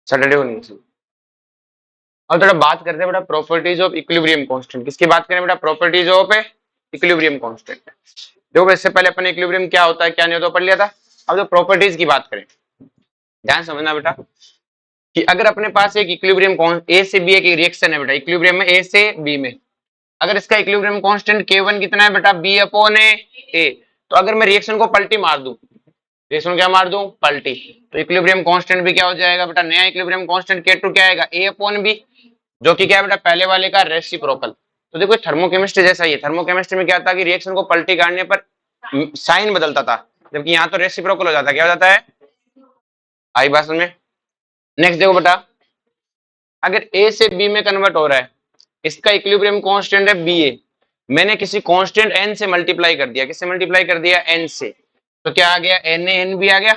Saturday को नहीं थी। और थोड़ा बात करते हैं बेटा प्रॉपर्टीज ऑफ इक्विलिब्रियम कांस्टेंट। किसकी बात करें बेटा? Properties of equilibrium constant. देखो इससे पहले अपन इक्विलिब्रियम क्या होता है क्या नहीं होता पढ़ लिया था। अब जो प्रॉपर्टीज की बात करें, ध्यान समझना बेटा कि अगर अपने पास एक इक्विलिब्रियम ए से बी एक रिएक्शन है बेटा, इक्विलिब्रियम में ए से बी में, अगर इसका इक्विलिब्रियम कांस्टेंट K1 कितना है बेटा? बी अपॉन ए। तो अगर मैं रिएक्शन को पलटी मार दूं, रिएक्शन क्या मार दूं? पलटी, तो इक्विलिब्रियम कांस्टेंट भी क्या हो जाएगा बेटा? नया इक्विलिब्रियम कांस्टेंट K2 क्या आएगा? ए अपॉन बी, जो कि क्या है बेटा? पहले वाले का रेसिप्रोकल। तो देखो थर्मोकेमिस्ट्री जैसा ही है। थर्मोकेमिस्ट्री में क्या था कि रिएक्शन को पलटी काटने पर साइन बदलता था, जबकि यहाँ तो रेसिप्रोकल हो जाता है। क्या हो जाता है? आई बात में। नेक्स्ट देखो बेटा, अगर ए से बी में कन्वर्ट हो रहा है, इसका इक्विलिब्रियम कांस्टेंट है बी ए, मैंने किसी कांस्टेंट एन से मल्टीप्लाई कर दिया। किससे मल्टीप्लाई कर दिया? एन से। तो क्या आ गया? एन ए एन बी आ गया।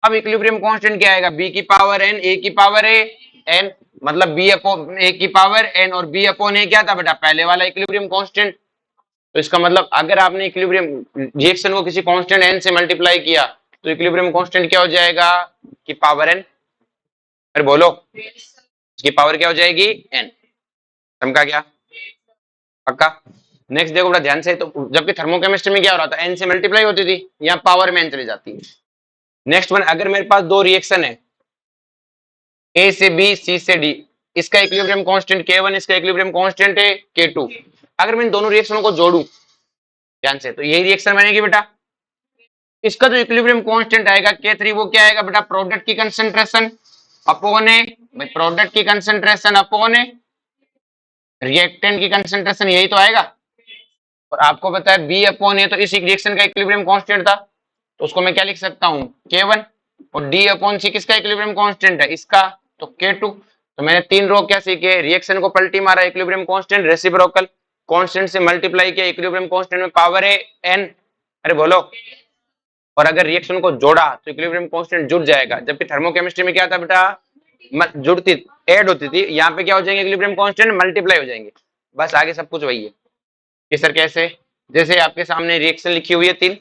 अब इक्विलिब्रियम कांस्टेंट क्या आएगा? बी की पावर एन ए की पावर ए एन, मतलब बी अपॉन ए की पावर एन, और बी अपॉन ए क्या था बेटा? पहले वाला इक्विलिब्रियम कांस्टेंट। तो इसका मतलब अगर आपने इक्विलिब्रियम रिएक्शन को किसी कांस्टेंट एन से मल्टीप्लाई किया तो इक्विलिब्रियम कांस्टेंट क्या हो जाएगा? की पावर एन। अरे बोलो, इसकी पावर क्या हो जाएगी? एन। समझा क्या? पक्का? नेक्स्ट देखो बड़ा ध्यान से, तो जबकि थर्मोकेमिस्ट्री में क्या हो रहा था? एन से मल्टीप्लाई होती थी, यहाँ पावर में एन चली जाती है। नेक्स्ट वन, अगर मेरे पास दो रिएक्शन है ए से बी सी से डी, इसका इक्विलिब्रियम कांस्टेंट K1, इसका इक्विलिब्रियम कांस्टेंट है K2। अगर मैं इन दोनों रिएक्शनों को जोड़ूं ध्यान से, तो यही रिएक्शन बनेगी बेटा। इसका जो इक्विलिब्रियम कांस्टेंट आएगा K3, वो क्या आएगा बेटा? प्रोडक्ट की कंसंट्रेशन अपॉन ए, प्रोडक्ट की कंसंट्रेशन अपॉन ए रिएक्टेंट की कंसंट्रेशन, यही तो आएगा। और आपको पता है बी अपॉन ए तो इस रिएक्शन का इक्विलिब्रियम कांस्टेंट था, तो उसको मैं क्या लिख सकता हूँ? K1। और डी अपॉन सी किसका इक्विलिब्रियम कांस्टेंट है? इसका, तो K2। तो मैंने तीन रो क्या सीखे? रिएक्शन को पलटी मारा, इक्विलिब्रियम कांस्टेंट, रेसिप्रोकल कांस्टेंट से मल्टीप्लाई किया, इक्विलिब्रियम कांस्टेंट में पावर है एन। अरे बोलो। और अगर रिएक्शन को जोड़ा तो इक्विलिब्रियम कांस्टेंट जुड़ जाएगा, जबकि थर्मोकेमिस्ट्री में क्या था बेटा? जुड़ती, ऐड होती थी। यहाँ पे क्या हो जाएंगे? इक्विलिब्रियम कांस्टेंट मल्टीप्लाई हो जाएंगे। बस आगे सब कुछ वही है। कि सर कैसे? जैसे आपके सामने रिएक्शन लिखी हुई है तीन,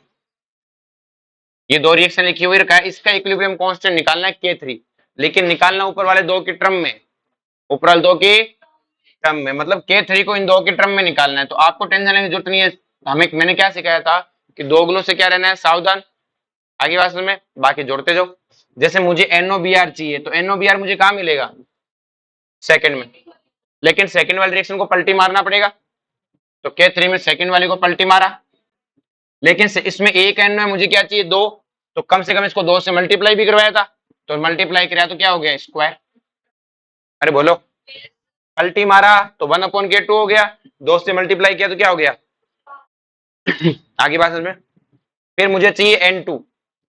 ये दो रिएक्शन लिखी हुई है, इसका इक्विलिब्रियम कांस्टेंट निकालना है K3, लेकिन निकालना ऊपर वाले दो की टर्म में, ऊपर वाले दो की टर्म में, मतलब K3 को इन दो की टर्म में निकालना है। तो आपको टेंशन लेने की जरूरत नहीं है। हमें मैंने क्या सिखाया था कि दोगुलों से क्या रहना है? सावधान। आगे बात में बाकी जोड़ते जाओ। जैसे मुझे NOBr चाहिए, तो NOBr मुझे कहाँ मिलेगा? सेकंड में। लेकिन सेकंड वाले रिएक्शन को पलटी मारना पड़ेगा, तो K3 में सेकंड वाले को पलटी मारा, लेकिन इसमें एक एन में मुझे क्या चाहिए? दो, तो कम से कम इसको दो से मल्टीप्लाई भी करवाया था, तो मल्टीप्लाई कराया तो क्या हो गया? स्क्वायर। अरे बोलो, पलटी मारा तो 1/K2 हो गया, दो से मल्टीप्लाई किया तो क्या हो गया? आगे बात समझ में। फिर मुझे चाहिए N2,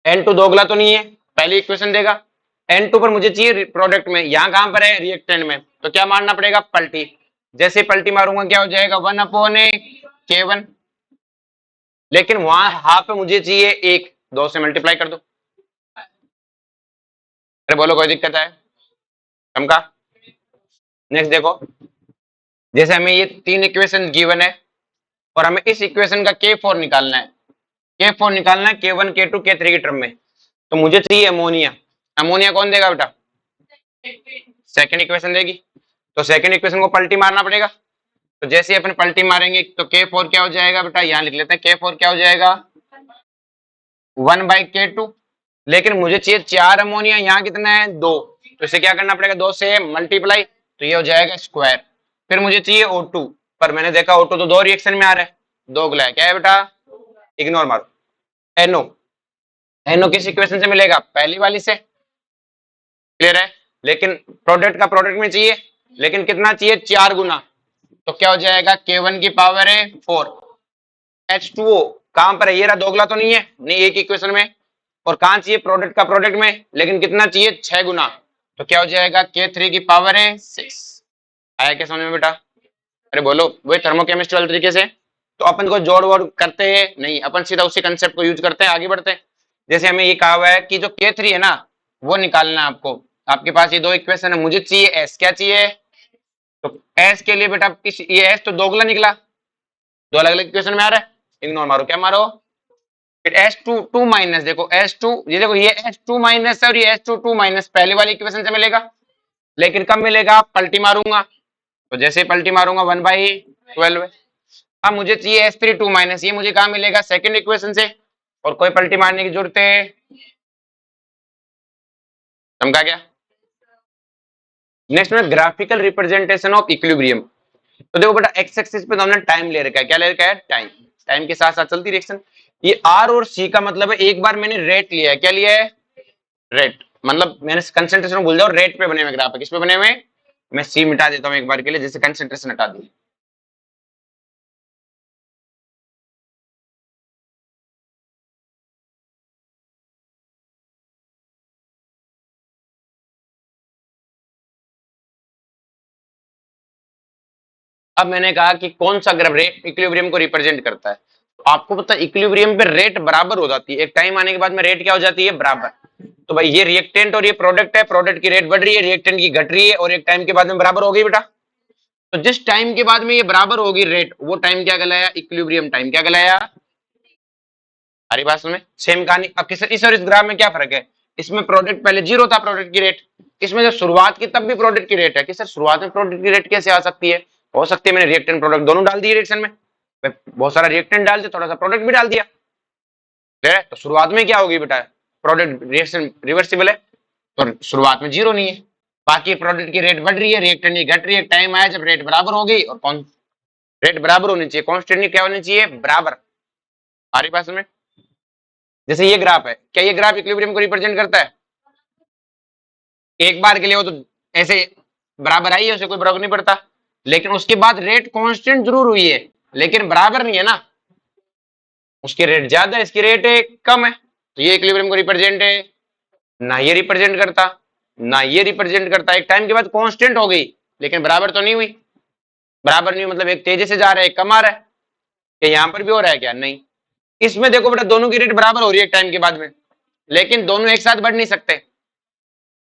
N2 दोगला तो नहीं है, पहली इक्वेशन देगा। N2 पर मुझे चाहिए प्रोडक्ट में, यहाँ कहां पर है? रिएक्टेंट में, तो क्या मारना पड़ेगा? पलटी। जैसे पलटी मारूंगा क्या हो जाएगा? 1/K1। लेकिन वहां हाफ पे मुझे चाहिए एक, दो से मल्टीप्लाई कर दो। अरे बोलो, कोई दिक्कत है? समझा? नेक्स्ट देखो, जैसे हमें ये तीन इक्वेशन गिवन है और हमें इस इक्वेशन का K4 निकालना है। K4 निकालना है K1 K2 K3 की टर्म में, तो मुझे चाहिए अमोनिया। अमोनिया कौन देगा बेटा? सेकंड इक्वेशन देगी। तो सेकंड इक्वेशन को पलटी मारना पड़ेगा, तो जैसे ही अपन पलटी मारेंगे तो K4 क्या हो जाएगा बेटा? यहाँ लिख लेते हैं। K4 क्या हो जाएगा? 1/K2। लेकिन मुझे चाहिए 4 अमोनिया, यहाँ कितना है? 2, तो इसे क्या करना पड़ेगा? 2 से मल्टीप्लाई, तो ये हो जाएगा स्क्वायर। फिर मुझे चाहिए O2, पर मैंने देखा O2 तो दो रिएक्शन में आ रहा है, दोगला है। क्या है बेटा? इग्नोर मारो। NO, NO किस इक्वेशन से मिलेगा? पहली वाली से। क्लियर है? लेकिन प्रोडक्ट का प्रोडक्ट में चाहिए, लेकिन कितना चाहिए? 4 गुना, तो क्या हो जाएगा? K1 की पावर है 4। H2O कहां पर है? ये रहा, दोगला तो नहीं है, नहीं, एक इक्वेशन में। और कहां चाहिए? प्रोडक्ट का प्रोडक्ट में, लेकिन कितना चाहिए? 6 गुना, तो क्या हो जाएगा? K3 की पावर है 6। आया क्या समझ में बेटा? अरे बोलो, वही थर्मोकेमिस्ट्री वाले तरीके से। तो अपन को जोड़ वोड़ करते हैं नहीं, अपन सीधा उसी कंसेप्ट को यूज करते हैं, आगे बढ़ते हैं। जैसे हमें ये कहा हुआ है कि जो K3 है ना, वो निकालना है आपको। आपके पास ये दो इक्वेशन है, मुझे चाहिए S। क्या चाहिए? तो S के लिए बेटा ये S तो दोगला निकला, दो अलग अलग इक्वेशन में आ रहा है, इग्नोर मारो। क्या मारो? फिर H2 माइनस, देखो H2, ये देखो ये H2 माइनस है और ये H2 माइनस पहले वाली इक्वेशन से मिलेगा, लेकिन कब मिलेगा, पलटी मारूंगा, तो जैसे ही पलटी मारूंगा 1/12 है। अब मुझे चाहिए H3 माइनस, ये मुझे कहाँ मिलेगा, सेकंड इक्वेशन से, और कोई पलटी मारने की जरूरत है, समझा क्या। नेक्स्ट में ग्राफिकल रिप्रेजेंटेशन ऑफ इक्विलिब्रियम। तो देखो बेटा एक्स एक्सिस पे तो हमने टाइम ले रखा है, क्या ले रखा है, टाइम, टाइम के साथ साथ चलती रिएक्शन। ये आर और सी का मतलब है एक बार मैंने रेट लिया है, क्या लिया है, रेट, मतलब मैंने कंसंट्रेशन भूल जाओ, रेट पे बने हुए ग्राफ है, किस पे बने हुए, मैं सी मिटा देता हूं एक बार के लिए, जैसे कंसंट्रेशन हटा दी। अब मैंने कहा कि कौन सा ग्राफ रेट इक्विलिब्रियम को रिप्रेजेंट करता है, तो आपको पता है इक्विलिब्रियम पे रेट बराबर हो जाती है, एक टाइम आने के बाद में रेट क्या हो जाती है, बराबर। तो भाई ये रिएक्टेंट और ये प्रोडक्ट है, प्रोडक्ट की रेट बढ़ रही है, रिएक्टेंट की घट रही है, और एक टाइम के बाद में बराबर हो गई बेटा। तो जिस टाइम के बाद में ये बराबर होगी रेट, वो टाइम क्या कहलाया, इक्विलिब्रियम टाइम, क्या कहलाया, हमारी बात में सेम कहानी। अब किस इस और इस ग्राफ में क्या फर्क है, इसमें प्रोडक्ट पहले जीरो था, प्रोडक्ट की रेट, इसमें जब शुरुआत की तब भी प्रोडक्ट की रेट है, कि सर शुरुआत में प्रोडक्ट की रेट कैसे आ सकती है, हो सकती है मैंने रिएक्टेंट प्रोडक्ट दोनों डाल दिए रिएक्शन में, बहुत सारा रिएक्टेंट डाल दिया, थोड़ा सा प्रोडक्ट भी डाल दिया, है तो शुरुआत में क्या होगी बेटा, प्रोडक्ट रिएक्शन रिवर्सिबल है, तो शुरुआत में जीरो नहीं है, बाकी प्रोडक्ट की रेट बढ़ रही है, रिएक्टेंट की घट रही है, टाइम आया जब रेट बराबर हो गई, और कौन रेट बराबर होनी चाहिए, कांस्टेंट नहीं, क्या होनी चाहिए, बराबर। हमारी बात में जैसे ये ग्राफ है, क्या ये ग्राफ इक्विलिब्रियम को रिप्रेजेंट करता है, एक बार के लिए वो तो ऐसे बराबर आई है, उसे कोई फर्क नहीं पड़ता, लेकिन उसके बाद रेट कांस्टेंट जरूर हुई है, लेकिन बराबर नहीं है ना, उसकी रेट ज्यादा है, इसकी रेट कम है, तो ये इक्विलिब्रियम को रिप्रेजेंट है, ना ये रिप्रेजेंट करता, ना ये रिप्रेजेंट करता, एक टाइम के बाद कांस्टेंट हो गई, लेकिन बराबर तो नहीं हुई, बराबर नहीं मतलब एक तेजी से जा रहा है, एक कम आ रहा है, क्या यहाँ पर भी हो रहा है क्या, नहीं। इसमें देखो बेटा दोनों की रेट बराबर हो रही है एक टाइम के बाद में, लेकिन दोनों एक साथ बढ़ नहीं सकते,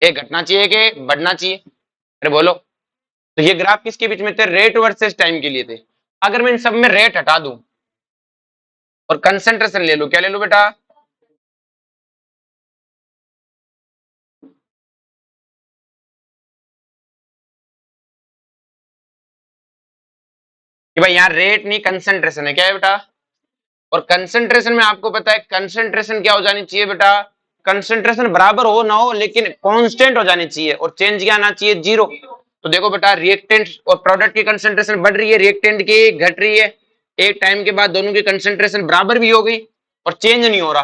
एक घटना चाहिए कि बढ़ना चाहिए, अरे बोलो। तो ये ग्राफ किसके बीच में थे, रेट वर्सेस टाइम के लिए थे। अगर मैं इन सब में रेट हटा दूं और कंसंट्रेशन ले लूं, क्या ले लूं बेटा, कि भाई यहाँ रेट नहीं कंसंट्रेशन है, क्या है बेटा, और कंसंट्रेशन में आपको पता है कंसंट्रेशन क्या हो जानी चाहिए बेटा, कंसंट्रेशन बराबर हो ना हो लेकिन कांस्टेंट हो जानी चाहिए, और चेंज क्या आना चाहिए, जीरो। तो देखो बेटा रिएक्टेंट और प्रोडक्ट की कंसंट्रेशन बढ़ रही है, रिएक्टेंट की घट रही है, एक टाइम के बाद दोनों की कंसंट्रेशन बराबर भी हो गई और चेंज नहीं हो रहा,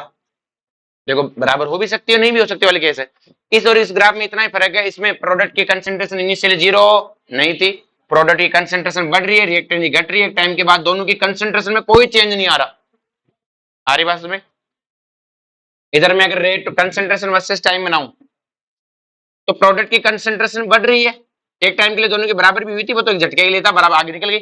देखो बराबर हो भी सकती है नहीं भी हो सकती वाली केस है। इस और इस ग्राफ में इतना ही फर्क है, इसमें प्रोडक्ट की कंसंट्रेशन इनिशियली जीरो नहीं थी, प्रोडक्ट की कंसंट्रेशन बढ़ रही है, रिएक्टेंट की घट रही है, टाइम के बाद दोनों की कंसंट्रेशन में कोई चेंज नहीं आ रहा, आ रही बात में। इधर में अगर रेट कंसंट्रेशन वर्सेस टाइम बनाऊं, तो प्रोडक्ट की कंसंट्रेशन बढ़ रही है, एक टाइम के लिए दोनों की बराबर भी हुई थी, वो तो एक झटके ही लेता, बराबर आगे निकल गई।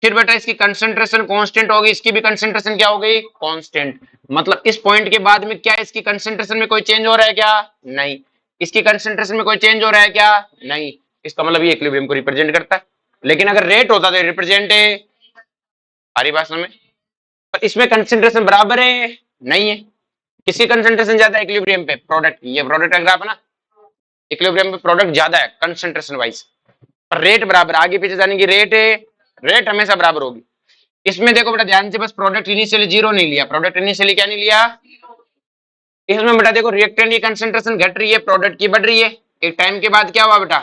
फिर बेटा इसकी कंसंट्रेशन कांस्टेंट होगी, इसकी भी कंसंट्रेशन क्या हो गई, कांस्टेंट, मतलब इस पॉइंट के बाद में क्या इसकी कंसंट्रेशन में कोई चेंज हो रहा है क्या, नहीं, इसकी कंसंट्रेशन में कोई चेंज हो रहा है क्या, नहीं, इसका मतलब ये इक्विलिब्रियम को रिप्रेजेंट करता है। लेकिन अगर रेट होता तो रिप्रेजेंट है, हमारी बात में, पर इसमें कंसंट्रेशन बराबर है, नहीं है, किसकी कंसंट्रेशन ज्यादा है इक्विलिब्रियम पे, प्रोडक्ट की, ये प्रोडक्ट का ग्राफ है ना, इक्विलिब्रियम पे प्रोडक्ट ज्यादा है कंसंट्रेशन वाइज, पर रेट बराबर, आगे पीछे जाने की रेट है, रेट हमेशा बराबर होगी। इसमें देखो बेटा ध्यान से, बस प्रोडक्ट इनिशियली जीरो नहीं लिया, प्रोडक्ट इनिशियली क्या नहीं लिया, इसमें बेटा देखो रिएक्टेंट की कंसंट्रेशन घट रही है, प्रोडक्ट की बढ़ रही है, एक टाइम के बाद क्या हुआ बेटा,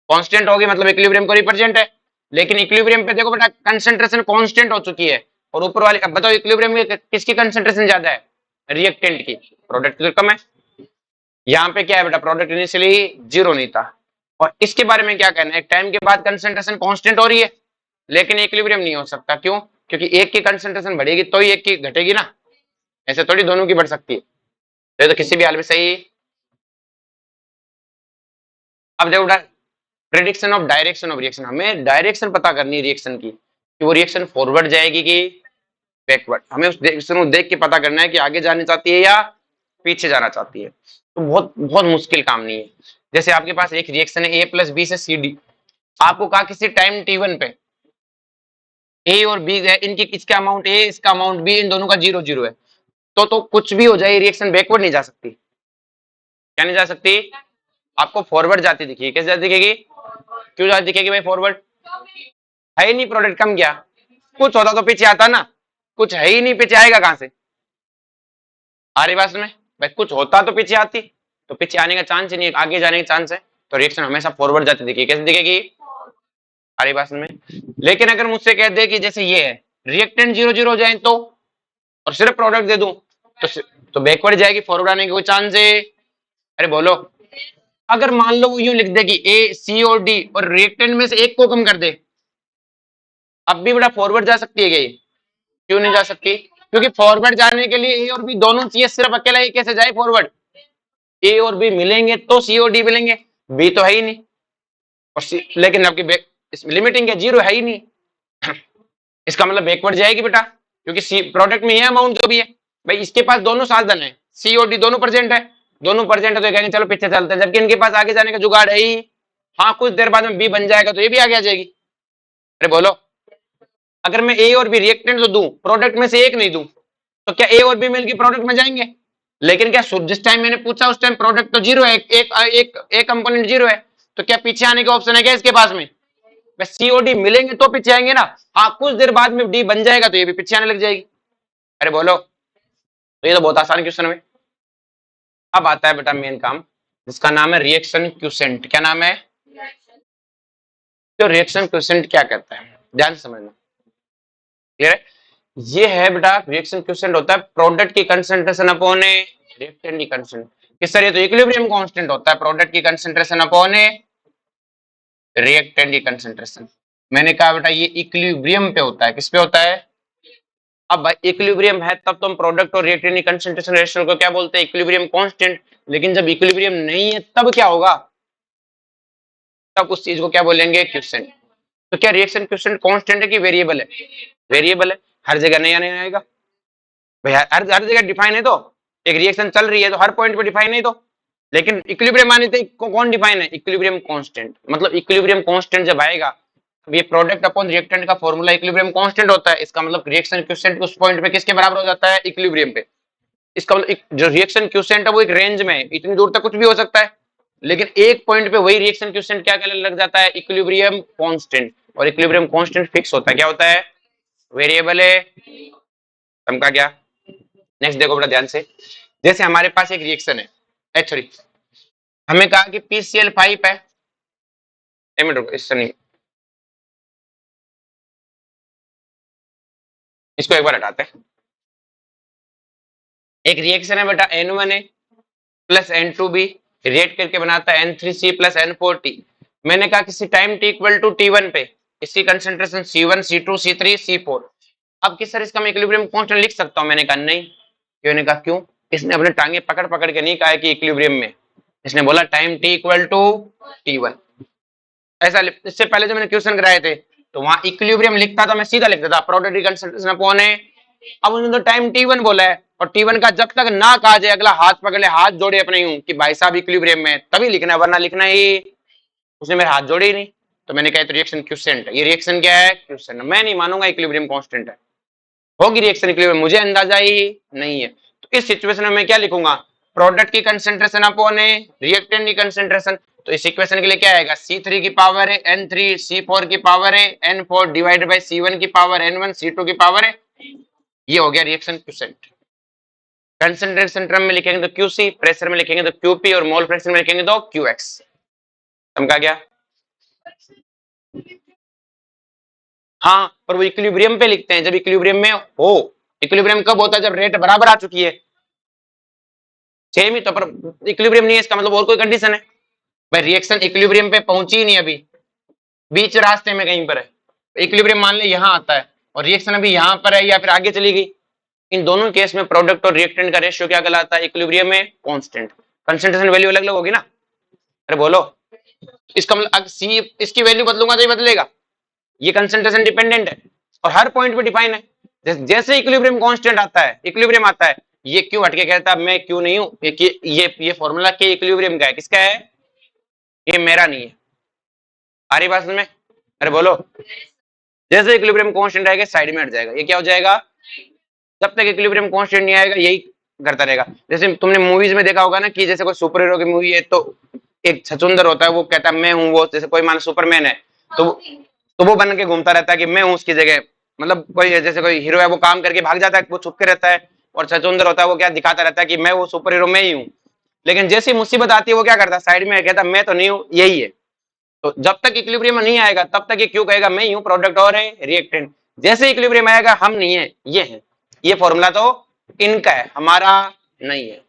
कांस्टेंट होगी, मतलब इक्विलिब्रियम को रिप्रेजेंट है। लेकिन इक्विलिब्रियम पे देखो बेटा कंसंट्रेशन कांस्टेंट हो चुकी है, और ऊपर वाली, अब बताओ इक्विलिब्रियम में किसकी कंसंट्रेशन ज्यादा है, रिएक्टेंट की, प्रोडक्ट की कम है। यहाँ पे क्या है बेटा, प्रोडक्ट इनिशियली जीरो नहीं था, और इसके बारे में क्या कहना है, एक टाइम के बाद कंसंट्रेशन कांस्टेंट हो रही है, लेकिन इक्विलिब्रियम नहीं हो सकता, क्यों, क्योंकि एक की कंसंट्रेशन बढ़ेगी तो ही एक की घटेगी ना, ऐसे थोड़ी दोनों की बढ़ सकती है, तो किसी भी हाल में सही। अब देखो prediction of direction of reaction, हमें डायरेक्शन पता करनी है रिएक्शन की, कि वो रिएक्शन फॉरवर्ड जाएगी कि बैकवर्ड, हमें उस रिएक्शन को देख के पता करना है कि आगे जानी चाहती है या पीछे जाना चाहती है, तो बहुत बहुत मुश्किल काम नहीं है। जैसे आपके पास एक रिएक्शन है A+B से CD, आपको कहा किसी टाइम T1 पे A और B है, इनकी इसका अमाउंट A, इसका अमाउंट B, इन दोनों का 0 0 है, तो कुछ भी हो जाए रिएक्शन बैकवर्ड नहीं जा सकती। क्या नहीं जा सकती? आपको फॉरवर्ड जाती दिखेगी। कैसे जाती दिखेगी? क्यों जाती दिखेगी भाई फॉरवर्ड? है ही नहीं प्रोडक्ट, कम गया। कुछ होता तो पीछे आता ना, कुछ है ही नहीं, पीछे आएगा कहां से? आ रही बात में भाई, कुछ होता तो पीछे आती, तो पीछे आने का चांस ही नहीं, आगे जाने का चांस है, तो रिएक्शन हमेशा फॉरवर्ड जाती दिखेगी। कैसे दिखेगी? आ रही बात में। लेकिन अगर मुझसे कह दे कि जैसे ये है, रिएक्टेंट 0-0 हो जाए तो, और सिर्फ प्रोडक्ट दे दूं तो बैकवर्ड जाएगी, फॉरवर्ड आने का कोई चांस है? अरे बोलो। अगर मान लो वो यूं लिख दे कि ए सी और डी और रिएक्टेंट में से एक को कम कर दे, अब भी बड़ा फॉरवर्ड जा सकती है क्या ये? क्यों नहीं जा सकती? क्योंकि फॉरवर्ड जाने के लिए ए और बी दोनों चाहिए, सिर्फ अकेला ए कैसे जाए फॉरवर्ड? ए और बी मिलेंगे तो सी और डी मिलेंगे, बी तो है ही नहीं। और लेकिन आपकी इसमें लिमिटिंग है, 0 है ही नहीं। इसका मतलब बैकवर्ड जाएगी बेटा, क्योंकि सी प्रोडक्ट में ये अमाउंट जो भी है भाई, इसके पास दोनों साधन है, सी और डी दोनों प्रेजेंट है, दोनों प्रेजेंट है तो कहेंगे चलो पीछे चलते हैं, जबकि इनके पास आगे जाने का जुगाड़ है ही। हाँ, कुछ देर बाद में बी बन जाएगा तो ये भी आगे आ जाएगी। अरे बोलो, अगर मैं ए और बी रिएक्टेंट तो दूं, प्रोडक्ट में से एक नहीं दूं, तो क्या ए और बी मिलकर प्रोडक्ट में जाएंगे? लेकिन क्या जिस टाइम मैंने पूछा उस टाइम प्रोडक्ट तो 0 है, एक कंपोनेंट 0 है, तो क्या पीछे आने का ऑप्शन है क्या इसके पास में? बस सी और डी मिलेंगे तो पीछे आएंगे ना। हाँ, कुछ देर बाद में डी बन जाएगा तो ये भी पीछे आने लग जाएगी। अरे बोलो, तो ये तो बहुत आसान क्वेश्चन है। अब आता है बेटा मेन काम, जिसका नाम है रिएक्शन क्यूसेंट। क्या नाम है? तो रिएक्शन क्यूसेंट क्या कहता है, ध्यान से समझना। क्लियर है? ये है बेटा, रिएक्शन क्यूसेंट होता है प्रोडक्ट की कंसंट्रेशन अपॉन रिएक्टेंट की कंसंट्रेशन। किस तरह? तो इक्विलिब्रियम कांस्टेंट होता है प्रोडक्ट की कंसंट्रेशन अपॉन रिएक्टेंट की कंसंट्रेशन। मैंने कहा बेटा ये इक्विलिब्रियम पे होता है। किस पे होता है? अब इक्विलिब्रियम है तब तो हम प्रोडक्ट और रिएक्टेंट की कंसंट्रेशन रेशियो को क्या बोलते हैं? Equilibrium constant. लेकिन जब इक्विलिब्रियम नहीं है तब क्या होगा? तब उस चीज को क्या बोलेंगे? क्यूसेंट। तो क्या रिएक्शन क्यूसेंट कांस्टेंट है कि वेरिएबल है? वेरिएबल है, हर जगह नया नहीं आएगा भाई, हर जगह डिफाइन है। तो एक रिएक्शन चल रही है तो हर पॉइंट पे डिफाइन है, तो लेकिन इक्विलिब्रियम आने थे कौन डिफाइन है? Equilibrium constant. मतलब इक्विलिब्रियम कांस्टेंट जब आएगा, ये प्रोडक्ट अपॉन रिएक्टेंट का फॉर्मूला इक्विलिब्रियम कांस्टेंट होता है। इसका मतलब रिएक्शन क्यूसेंट उस पॉइंट पे किसके बराबर हो जाता है? इक्विलिब्रियम पे। इसका मतलब जो रिएक्शन क्यूसेंट है वो एक रेंज में है, इतनी दूर तक कुछ भी हो सकता है, लेकिन एक पॉइंट पे वही रिएक्शन क्यूसेंट क्या कहने लग जाता है? Equilibrium constant. और इक्विलिब्रियम कांस्टेंट फिक्स होता है, क्या होता है? वेरिएबल है। समझा क्या? नेक्स्ट देखो बड़ा ध्यान से, जैसे हमारे पास एक रिएक्शन है सॉरी, हमें कहा कि PCl5 है। एक मिनट रुको, इससे नहीं, इसको एक बार हटाते हैं। एक रिएक्शन है बेटा N1A प्लस N2B, रिएक्ट करके बनाता है N3C प्लस N4T। मैंने कहा किसी time t equal to T1 पे इसकी concentration C1 C2 C3 C4। अब किस तरह इसका मैं इक्विलिब्रियम कांस्टेंट लिख सकता हूं? मैंने कहा नहीं। क्यों? ने कहा क्यों? इसने अपने टांगे पकड़ पकड़ के नहीं कहा कि इक्विलिब्रियम में, इसने बोला time t equal to T1। ऐसा इससे पहले जो मैंने क्वेश्चन कराए थे तो वहां इक्विलिब्रियम लिखता था, मैं सीधा लिखता था प्रोडक्ट की कंसंट्रेशन अपॉन है। अब उन्होंने तो टाइम T1 बोला है, और T1 का जब तक ना कहा जाए अगला हाथ पकड़ ले, हाथ जोड़े अपने यूं कि भाई साहब इक्विलिब्रियम में, तभी लिखना है, वरना लिखना ही, उसने मेरे हाथ जोड़े ही नहीं। तो मैंने कहा तो रिएक्शन क्यूसेंट है। ये रिएक्शन क्या है? क्यूसेंट। मैं नहीं मानूंगा इक्विलिब्रियम कांस्टेंट है, होगी रिएक्शन इक्विलिब्रियम, मुझे अंदाजा ही नहीं है। तो इस सिचुएशन में मैं क्या लिखूंगा? प्रोडक्ट की कंसंट्रेशन अपॉन रिएक्टेंट की कंसंट्रेशन। तो इस इक्वेशन के लिए क्या आएगा? C3 की पावर है N3, C4 की पावर है N4 डिवाइडेड बाय C1 की पावर N1, C2 की पावर है। ये हो गया रिएक्शन क्यूसेंट। कंसंट्रेशन टर्म में लिखेंगे तो QC, प्रेशर में लिखेंगे तो QP, और मोल फ्रैक्शन में लिखेंगे तो QX। समझा गया? हाँ, पर वो इक्विलिब्रियम पे लिखते हैं जब इक्विलिब्रियम में हो। इक्विलिब्रियम कब होता है? जब रेट बराबर आ चुकी है, सेम ही तो, पर इक्विलिब्रियम नहीं है, इसका मतलब और कोई कंडीशन है भाई। रिएक्शन इक्विलिब्रियम पे पहुंची ही नहीं अभी, बीच रास्ते में कहीं पर है। इक्विलिब्रियम मान ले यहाँ आता है और रिएक्शन अभी यहाँ पर है या फिर आगे चली गई, इन दोनों केस में प्रोडक्ट और रिएक्टेंट का रेशियो क्या कहलाता है? इक्विलिब्रियम में कांस्टेंट। कंसंट्रेशन वैल्यू अलग अलग होगी ना। अरे बोलो, इसका मतलब सी, इसकी वैल्यू बदलूंगा तो ये बदलेगा, ये कंसंट्रेशन डिपेंडेंट है और हर पॉइंट पे डिफाइन है। जैसे इक्विलिब्रियम कांस्टेंट आता है, इक्विलिब्रियम आता है, ये क्यों हटके कहता है मैं क्यों नहीं हूं? ये फॉर्मूला के इक्विलिब्रियम का है, किसका है? ये मेरा नहीं है। आ रही बात में? अरे बोलो, जैसे इक्विलिब्रियम कांस्टेंट आएगा साइड में हट जाएगा, ये क्या हो जाएगा? जब तक इक्विलिब्रियम कांस्टेंट नहीं आएगा यही करता रहेगा। जैसे तुमने मूवीज में देखा होगा ना कि जैसे कोई सुपर हीरो की मूवी है तो एक छछूंदर होता है, वो कहता है मैं हूँ वो, जैसे कोई मान सुपरमैन है तो वो बन के घूमता रहता है कि मैं हूँ उसकी जगह। मतलब कोई जैसे कोई हीरो है वो काम करके भाग जाता है, वो छुप के रहता है, और छछूंदर होता है वो क्या दिखाता रहता है कि मैं वो सुपर हीरो मैं ही हूँ। लेकिन जैसी मुसीबत आती है वो क्या करता है, साइड में कहता मैं तो नहीं हूँ यही है। तो जब तक इक्विलिब्रियम नहीं आएगा तब तक ये क्यों कहेगा मैं ही हूँ प्रोडक्ट और है रिएक्टेंट। जैसे इक्विलिब्रियम आएगा हम नहीं है ये है। ये फॉर्मूला तो इनका है, हमारा नहीं है।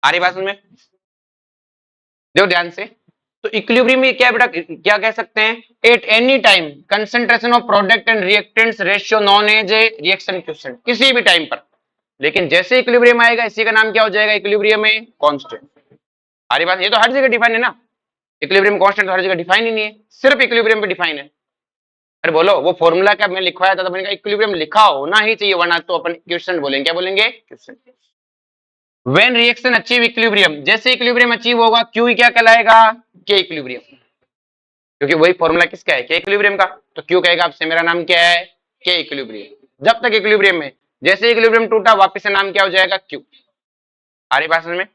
आ रही बात समझ में? देखो ध्यान से। तो इक्विलिब्रियम में क्या बेटा क्या कह सकते हैं, at any time concentration of product and reactants ratio known as a reaction quotient, किसी भी टाइम पर। लेकिन जैसे इक्विलिब्रियम आएगा इसी का नाम क्या हो जाएगा, इक्विलिब्रियम में कांस्टेंट। आ रही बात? ये तो हर जगह डिफाइन है ना, इक्विलिब्रियम कांस्टेंट तो हर जगह डिफाइन ही नहीं है, सिर्फ इक्विलिब्रियम पे डिफाइन है। अरे बोलो वो फॉर्मूला क्या मैं लिखवाया था तो मैंने कहा इक्विलिब्रियम लिखा होना ही चाहिए, वरना तो अपन क्वेश्चन बोलेंगे, क्या बोलेंगे question. When reaction achieve equilibrium, जैसे इक्विलिब्रियम अचीव होगा क्यू क्या कहलाएगा, के इक्विलिब्रियम, क्योंकि वही फॉर्मूला किसका है, के इक्विलिब्रियम का। तो क्यू कहेगा आपसे मेरा नाम क्या है, के इक्विलिब्रियम। जब तक इक्विलिब्रियम में, जैसे इक्विलिब्रियम टूटा वापस से नाम क्या हो जाएगा, क्यू। आ रही बात समझ में?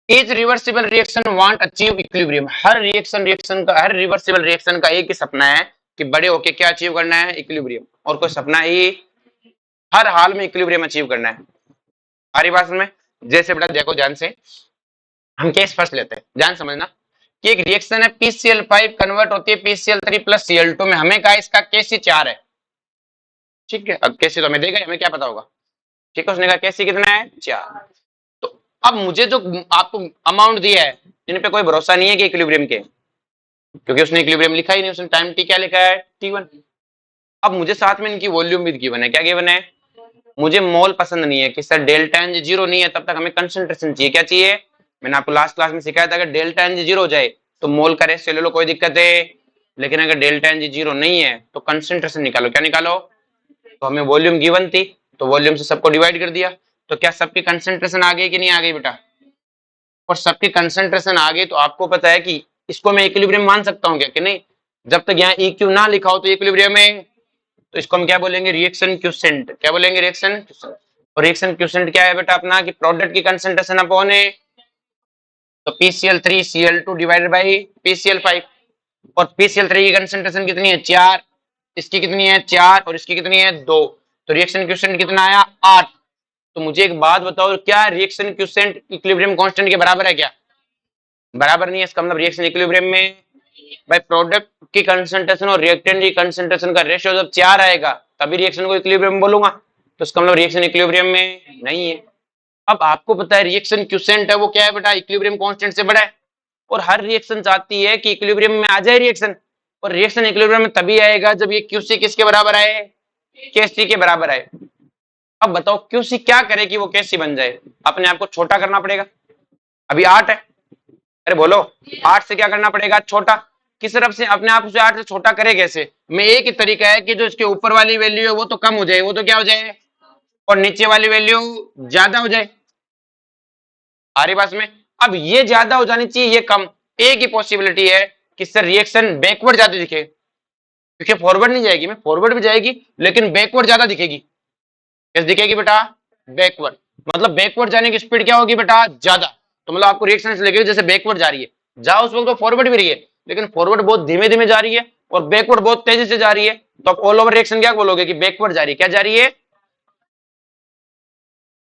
Each reversible reaction want achieve equilibrium, हर रिएक्शन का, हर रिवर्सिबल रिएक्शन का एक ही सपना है कि बड़े होके क्या अचीव करना है, इक्विलिब्रियम, और कोई सपना ही हर हाल में इक्विलिब्रियम अचीव करना है। आ रही बात में? जैसे बेटा देखो ध्यान से, हम केस फर्स्ट लेते हैं, ध्यान समझना कि एक रिएक्शन है PCl5 कन्वर्ट होती है PCl3 प्लस Cl2 में, हमें कहा इसका Kc4 है, ठीक है। अब Kc तो हमें देगा, हमें क्या पता होगा, ठीक है। उसने कहा Kc कितना है, 4। तो अब मुझे जो आपको अमाउंट दिया है इन पे कोई भरोसा नहीं है कि इक्विलिब्रियम के, क्योंकि उसने इक्विलिब्रियम लिखा ही नहीं, उसने टाइम टी क्या लिखा है, T1। अब मुझे साथ में इनकी वॉल्यूम भी गिवन है, क्या गिवन है, मुझे मोल पसंद नहीं है कि सर डेल्टा एन जीरो नहीं है, तब तक हमें कंसंट्रेशन चाहिए, क्या चाहिए। मैंने आपको लास्ट क्लास में सिखाया था, अगर डेल्टा एन जीरो हो जाए तो मोल का रेशियो ले लो, कोई दिक्कत है। लेकिन अगर डेल्टा एन जीरो नहीं है तो कंसंट्रेशन निकालो, क्या निकालो। तो हमें वॉल्यूम गिवन थी, तो वॉल्यूम से सबको डिवाइड कर दिया, तो क्या सबकी कंसंट्रेशन आ गई कि नहीं आ गई बेटा, और सबकी कंसंट्रेशन आ गई तो आपको पता है कि इसको मैं इक्विलिब्रियम मान सकता हूँ क्या कि नहीं। जब तक यहाँ EQ ना लिखा हो तो इक्विलिब्रियम में, तो इसको हम क्या बोलेंगे, रिएक्शन क्वोशिएंट, क्या बोलेंगे, रिएक्शन क्वोशिएंट। और रिएक्शन क्वोशिएंट क्या है बेटा अपना, कि प्रोडक्ट की कंसंट्रेशन अपॉन है, तो PCl3 Cl2 divided by PCl5, और PCl3 की कंसंट्रेशन कितनी है, 4, इसकी कितनी है 4, और इसकी कितनी है 2, तो रिएक्शन क्वोशिएंट कितना आया, 8। तो मुझे एक बात बताओ, क्या रिएक्शन क्वोशिएंट इक्विलिब्रियम कांस्टेंट के बराबर है क्या, बराबर नहीं है। इसका मतलब रिएक्शन इक्विलिब्रियम में भाई प्रोडक्ट की कंसंट्रेशन और रिएक्टेंट की कंसंट्रेशन का रेशियो जब 4 आएगा तभी रिएक्शन को इक्विलिब्रियम बोलूंगा, तो इसका मतलब रिएक्शन इक्विलिब्रियम में नहीं है। अब आपको पता है रिएक्शन क्वोशिएंट है वो क्या है बेटा, इक्विलिब्रियम कांस्टेंट से बड़ा है, और हर रिएक्शन चाहती है कि इक्विलिब्रियम में आ जाए रिएक्शन, और रिएक्शन इक्विलिब्रियम में तभी आएगा जब ये QC किसके बराबर आए, KC के बराबर आए। अब बताओ QC क्या करे कि वो KC बन जाए, अपने आप को छोटा करना पड़ेगा, अभी 8 है, अरे बोलो 8 से क्या करना पड़ेगा, छोटा। किस तरफ से अपने आप से 8 से छोटा करे कैसे, में एक ही तरीका है कि जो इसके ऊपर वाली वैल्यू है वो तो कम हो जाए, वो तो क्या हो जाए, और नीचे वाली वैल्यू ज्यादा हो जाए। आ रही बात में? अब ये ज्यादा हो जानी चाहिए, ये कम। एक ही पॉसिबिलिटी है कि सर रिएक्शन बैकवर्ड ज्यादा दिखे, क्योंकि फॉरवर्ड नहीं जाएगी, मैं फॉरवर्ड भी जाएगी लेकिन बैकवर्ड ज्यादा दिखेगी। कैसे दिखेगी बेटा, बैकवर्ड, मतलब बैकवर्ड जाने की स्पीड क्या होगी बेटा, ज्यादा। तो मतलब आपको रिएक्शन से लगेगी जैसे बैकवर्ड जा रही है, जाओ उस वक्त तो फॉरवर्ड भी रही है, लेकिन फॉरवर्ड बहुत धीमे धीमे जा रही है और बैकवर्ड बहुत तेजी से जा रही है, तो आप ऑल ओवर रिएक्शन क्या बोलोगे कि बैकवर्ड जा रही है, क्या जा रही है।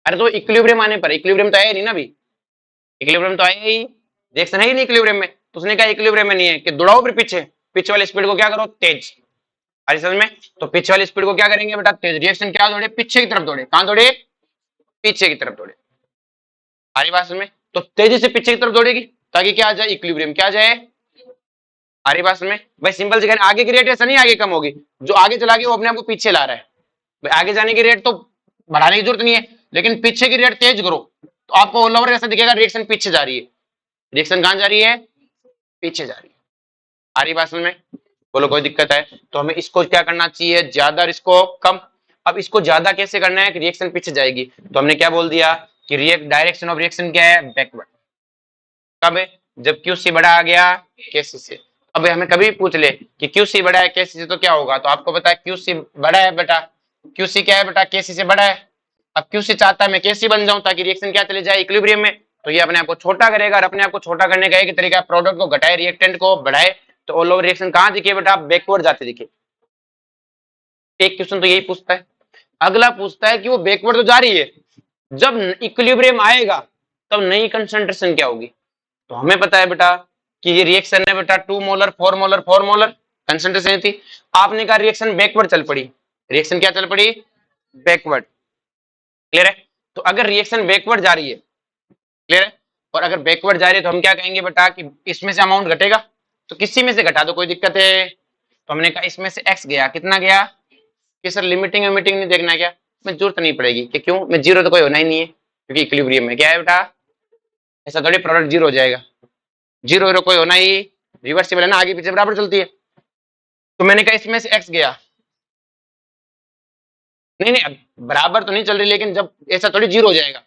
अरे तो इक्विलिब्रियम आने पर, इक्विलिब्रियम तो आया नहीं ना अभी, इक्विलिब्रियम तो आया ही, रिएक्शन है ही नहीं इक्विलिब्रियम में, तो उसने कहा इक्विलिब्रियम में नहीं है कि दौड़ाओ फिर पीछे, पीछे वाली स्पीड को क्या करो, तेज। अरे समझ में? तो पीछे वाली स्पीड को क्या करेंगे बेटा, तेज। रिएक्शन क्या दौड़े, पीछे की तरफ दौड़े, कहां दौड़े, पीछे की तरफ दौड़े। हमारी बात में तो तेजी से पीछे की तरफ दौड़ेगी ताकि क्या आ जाए, इक्विलिब्रियम क्या आ जाए। हमारी बात में भाई सिंपल से आगे की रेट ऐसा नहीं आगे कम होगी, जो आगे चला गया वो अपने आप को पीछे ला रहा है। भाई आगे जाने की रेट तो बढ़ाने की जरूरत नहीं है, लेकिन पीछे की रेट तेज करो तो आपको ऑल ओवर ऐसा दिखेगा, रिएक्शन पीछे जा रही है। रिएक्शन कहां जा रही है, पीछे जा रही है। आ रही बात में? बोलो कोई दिक्कत है? तो हमें इसको क्या करना चाहिए, ज्यादा और इसको कम। अब इसको ज्यादा कैसे करना है कि रिएक्शन पीछे जाएगी, तो हमने क्या बोल दिया कि डायरेक्शन ऑफ रिएक्शन क्या है, बैकवर्ड। कब, जब QC बड़ा आ गया KC से। अब हमें कभी पूछ ले कि QC बड़ा है KC से तो क्या होगा, तो आपको पता है QC बड़ा है बेटा, क्यूसी क्या है बेटा, केसी से बड़ा है। अब क्यूसी चाहता है मैं केसी बन जाऊं ताकि रिएक्शन क्या चले जाए, इक्विलिब्रियम में। तो ये अपने आप को छोटा करेगा, और अपने आप को छोटा करने का एक तरीका प्रोडक्ट को घटाए रिएक्टेंट को बढ़ाए, तो ऑल ओवर रिएक्शन कहां दिखे बेटा, बैकवर्ड जाते दिखे। एक क्वेश्चन तो यही पूछता है। अगला पूछता है कि वो बैकवर्ड तो जा रही है, जब इक्विलिब्रियम आएगा तब नई कंसंट्रेशन क्या होगी। तो हमें पता है बेटा कि ये रिएक्शन है बेटा 2 मोलर 4 मोलर 4 मोलर कंसंट्रेशन थी। आपने कहा रिएक्शन बैकवर्ड चल पड़ी, रिएक्शन क्या चल पड़ी, बैकवर्ड। क्लियर है। तो अगर रिएक्शन बैकवर्ड जा रही है, क्लियर है, और अगर बैकवर्ड जा रही है तो हम क्या कहेंगे बेटा कि इसमें से अमाउंट घटेगा, तो किसी में से घटा दो, कोई दिक्कत है। तो हमने कहा इसमें से एक्स गया, कितना गया कि सर लिमिटिंग और मीटिंग नहीं देखना क्या, मैं जरूरत नहीं पड़ेगी कि क्यों, मैं जीरो तो कोई होना ही नहीं है, क्योंकि इक्विलिब्रियम में क्या है बेटा, ऐसा थोड़ी प्रोडक्ट जीरो हो जाएगा, जीरो जीरो कोई होना ही, रिवर्सिबल है ना, आगे पीछे बराबर चलती है। तो मैंने कहा इसमें से एक्स गया, नहीं नहीं बराबर तो नहीं चल रही, लेकिन जब ऐसा थोड़ी जीरो हो जाएगा,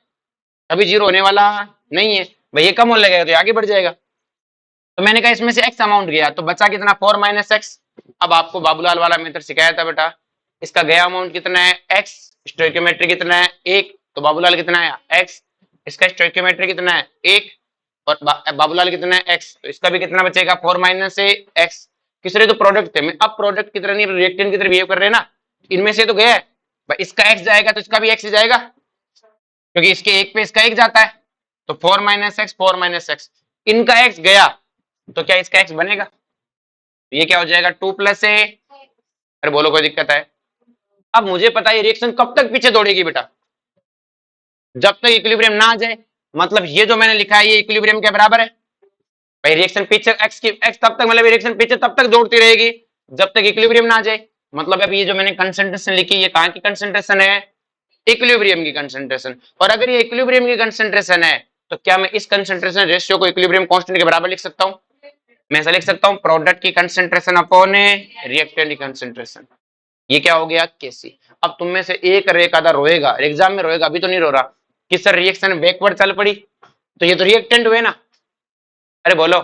कभी जीरो होने वाला नहीं है भाई, ये कम होने लगेगा तो आगे बढ़ जाएगा। तो मैंने कहा इसमें से एक्स अमाउंट गया, तो बचा कितना 4 माइनस एक्स। अब आपको बाबूलाल वाला मेथड सिखाया था बेटा, इसका गया अमाउंट कितना है एक्स, स्टोइकियोमेट्री कितना है एक, तो बाबूलाल कितना है एक्स, इसका स्टोइकियोमेट्री कितना है एक, और बाबूलाल कितना है एक्स, तो इसका भी कितना बचेगा 4 माइनस एक्स। किसरे तो प्रोडक्ट थे, मैं अब प्रोडक्ट की तरह नहीं रिएक्टेंट की तरह बिहेव कर रहे हैं ना, इनमें से तो गया है भाई, इसका एक्स जाएगा तो इसका भी एक्स जाएगा, क्योंकि इसके एक पे इसका एक जाता है, तो 4 माइनस एक्स 4 माइनस एक्स, इनका एक्स गया तो क्या इसका एक्स बनेगा, तो ये क्या हो जाएगा 2 प्लस ए। अरे बोलो कोई दिक्कत है। अब मुझे पता है रिएक्शन कब तक पीछे दौड़ेगी बेटा, जब तक इक्विलिब्रियम ना आ जाए, मतलब ये जो मैंने लिखा है ये इक्विलिब्रियम के बराबर है भाई, रिएक्शन पीछे एक्स की एक्स तब तक, मतलब रिएक्शन पीछे तब तक दौड़ती रहेगी जब तक इक्विलिब्रियम ना आ जाए। मतलब अब ये जो मैंने कंसंट्रेशन लिखी ये कहां की कंसंट्रेशन है, इक्विलिब्रियम की कंसंट्रेशन। और अगर ये इक्विलिब्रियम की कंसंट्रेशन है तो क्या मैं इस कंसंट्रेशन रेशियो को इक्विलिब्रियम कांस्टेंट के बराबर लिख सकता हूं, मैं ऐसा लिख सकता हूं प्रोडक्ट की कंसंट्रेशन अपॉन रिएक्टेंट की कंसंट्रेशन। ये क्या हो गया केसी। अब तुम में से एक एक आधा रोएगा, एग्जाम में रोएगा, अभी तो नहीं रो रहा कि सर रिएक्शन बैकवर्ड चल पड़ी, तो ये तो रिएक्टेंट हुए ना। अरे बोलो,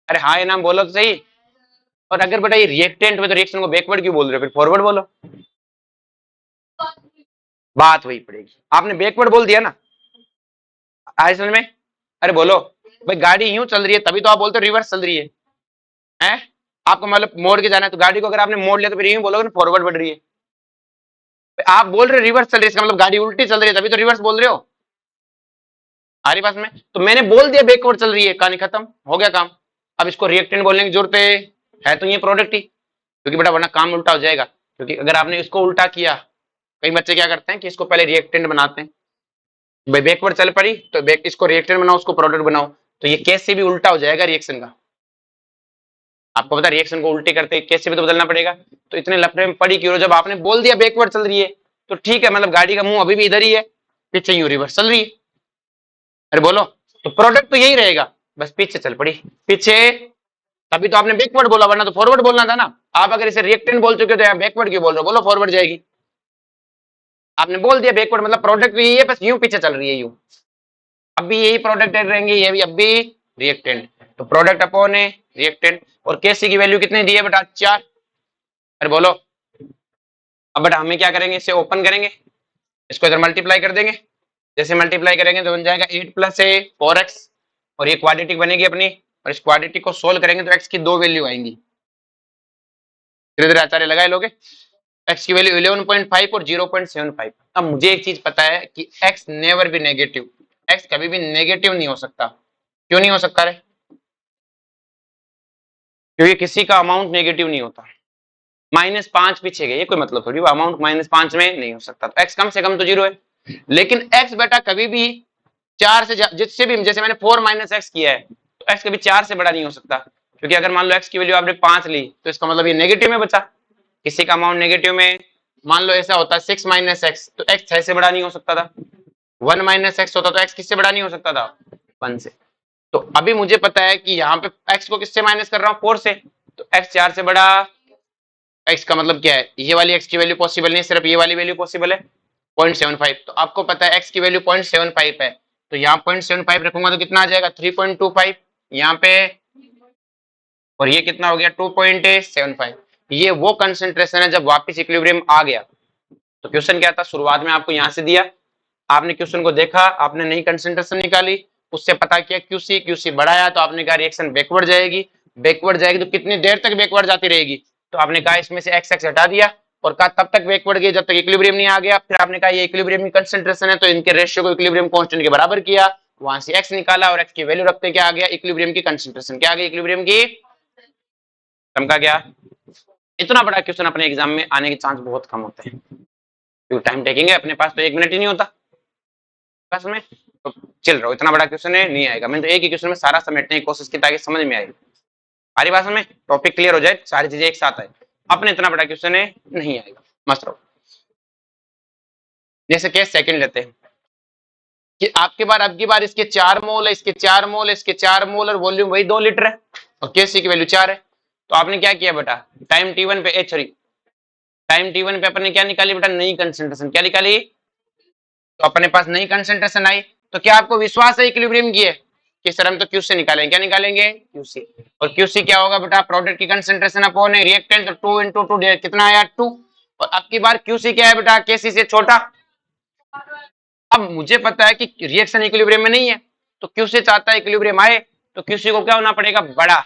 अरे हाँ ये नाम बोलो तो सही। और अगर बेटा ये रिएक्टेंट हुए तो रिएक्शन को बैकवर्ड क्यों बोल रहे हो, फिर फॉरवर्ड बोलो, बात वही पड़ेगी। आपने बैकवर्ड बोल दिया ना आज समझ में। अरे बोलो भाई, गाड़ी यूं चल रही है तभी तो आप बोलते हो रिवर्स चल रही है, हैं? आपको मतलब मोड़ के जाना है तो गाड़ी को अगर आपने मोड़ लिया तो फिर यूं बोलोगे ना फॉरवर्ड बढ़ रही है। आप बोल रहे हो रिवर्स चल रही है, इसका मतलब गाड़ी उल्टी चल रही है तभी तो रिवर्स बोल रहे हो, हमारी पास में। तो मैंने बोल दिया बैकवर्ड चल रही है, कहानी खत्म, हो गया काम। अब इसको रिएक्टेंट बोलने की जरूरत है तो ये प्रोडक्ट ही, क्योंकि बेटा वरना काम उल्टा हो जाएगा। क्योंकि अगर आपने इसको उल्टा किया, कई बच्चे क्या करते हैं कि इसको पहले रिएक्टेंट बनाते हैं, भाई बैकवर्ड चल पड़ी तो इसको रिएक्टेंट बनाओ उसको प्रोडक्ट बनाओ, तो ये केस से भी उल्टा हो जाएगा रिएक्शन का। आपको पता रिएक्शन को उल्टे करते केस से भी तो बदलना पड़ेगा। तो इतने लफड़े में पड़ी क्यों, जब आपने बोल दिया बैकवर्ड चल रही है तो ठीक है, मतलब गाड़ी का मुंह अभी भी इधर ही है, पीछे यूं रिवर्स चल रही है। अरे बोलो, तो प्रोडक्ट तो यही रहेगा, बस पीछे चल पड़ी, पीछे, तभी तो आपने बैकवर्ड बोला, वरना तो फॉरवर्ड बोलना था ना। आप अगर इसे रिएक्टेंट बोल चुके हो तो यहाँ बैकवर्ड क्यों बोल रहे हो, बोलो फॉरवर्ड जाएगी। आपने बोल दिया बैकवर्ड, मतलब प्रोडक्ट भी यही है, बस यूं पीछे चल रही है यूं। अब भी यही प्रोडक्ट रहेंगे, ये भी अब भी रिएक्टेंट, तो प्रोडक्ट अपॉन है रिएक्टेंट। और केसी की वैल्यू कितनी दी है बेटा 4। अरे बोलो, अब बेटा हमें क्या करेंगे, इसे ओपन करेंगे, इसको इधर मल्टीप्लाई कर देंगे, जैसे मल्टीप्लाई करेंगे तो बन जाएगा 8 प्लस 4x, और ये क्वाड्रेटिक बनेगी अपनी, और इस क्वाड्रेटिक को सोल्व करेंगे तो x की दो वैल्यू आएंगी, धीरे धीरे आचार्य लगाए लोगे। x की वैल्यू 11.5 और 0.75। अब मुझे एक चीज पता है कि x never be negative, x कभी भी नेगेटिव नहीं हो सकता। क्यों नहीं हो सकता रे, क्योंकि किसी का अमाउंट नेगेटिव नहीं होता। -5 पीछे गए ये कोई मतलब थोड़ी, अमाउंट -5 में नहीं हो सकता, तो x कम से कम तो 0 है। लेकिन x बेटा कभी भी 4 से जिससे भी, जैसे मैंने 4 माइनस एक्स किया है, तो x कभी 4 से बड़ा नहीं हो सकता, क्योंकि अगर मान लो x की वैल्यू आपने 5 ली तो इसका मतलब ये नेगेटिव में बचा, किसी का अमाउंट नेगेटिव में। मान लो ऐसा होता 6 माइनस एक्स, तो x 6 से बड़ा नहीं हो सकता था। 1 माइनस एक्स होता तो x किससे बड़ा नहीं हो सकता था, 1 से। तो अभी मुझे पता है कि यहाँ पे x को किससे माइनस कर रहा हूँ 4 से, तो x 4 से बड़ा। x का मतलब क्या है, ये वाली x की वैल्यू पॉसिबल नहीं, सिर्फ ये वाली वैल्यू पॉसिबल है 0.75। तो आपको पता है x की वैल्यू 0.75 है, तो यहाँ 0.75 रखूंगा तो कितना आ जाएगा 3.25 यहाँ पे, और ये कितना हो गया 2.75। ये वो कंसंट्रेशन है जब वापस इक्विलिब्रियम आ गया, तो क्वेश्चन क्या था, शुरुआत में आपको यहाँ से दिया, आपने क्वेश्चन को देखा, आपने नई कंसंट्रेशन निकाली, उससे पता किया क्यूसी, क्यूसी बढ़ाया तो आपने कहा रिएक्शन बैकवर्ड जाएगी, बैकवर्ड जाएगी तो कितनी देर तक बैकवर्ड जाती रहेगी, तो आपने कहा इसमें से एक्स एक्स हटा दिया और कहा तब तक बैकवर्ड गई जब तक इक्विलिब्रियम नहीं आ गया। फिर आपने कहा ये इक्विलिब्रियम की कंसंट्रेशन है तो इनके रेशियो को इक्विलिब्रियम कांस्टेंट के बराबर किया, वहां से एक्स निकाला और एक्स की वैल्यू रखते क्या आ गया, इक्विलिब्रियम की कंसंट्रेशन क्या आ गई, इक्विलिब्रियम की समझा गया। इतना बड़ा क्वेश्चन अपने एग्जाम में आने के चांस बहुत कम होते हैं क्योंकि टाइम टेकिंग है, अपने पास तो 1 मिनट ही नहीं होता पास में, तो चल रहा हूँ इतना बड़ा क्वेश्चन है नहीं आएगा, मैंने तो एक ही क्वेश्चन में सारा समेटने की कोशिश की ताकि समझ में आए, हमारी भाषा में टॉपिक क्लियर हो जाए, सारी चीजें एक साथ आए। अपने इतना बड़ा क्वेश्चन है नहीं आएगा, मस्त रहो। जैसे केस सेकंड लेते हैं कि आपके बार अब की बार इसके 4 मोल है, इसके 4 मोल है, इसके 4 मोल और वॉल्यूम वही 2 लीटर है और केसी की वैल्यू 4 है। तो आपने क्या किया बेटा, टाइम t1 पे सॉरी टाइम t1 पे अपने क्या निकाली बेटा, नई कंसंट्रेशन क्या निकाली, तो अपने पास नई कंसंट्रेशन आई, तो क्या आपको विश्वास है इक्विलिब्रियम की है कि सर हम तो क्यू से निकालेंगे, क्या निकालेंगे क्यूसी, और क्यूसी क्या होगा बेटा, प्रोडक्ट की कंसंट्रेशन अपॉन रिएक्टेंट, तो 2 into 2 कितना आया 2, और अब की बार क्यूसी क्या है बेटा, केसी से छोटा। अब मुझे पता है कि रिएक्शन इक्विलिब्रियम में नहीं है तो क्यूसी चाहता है इक्विलिब्रियम आए, तो क्यूसी को क्या होना पड़ेगा, बड़ा,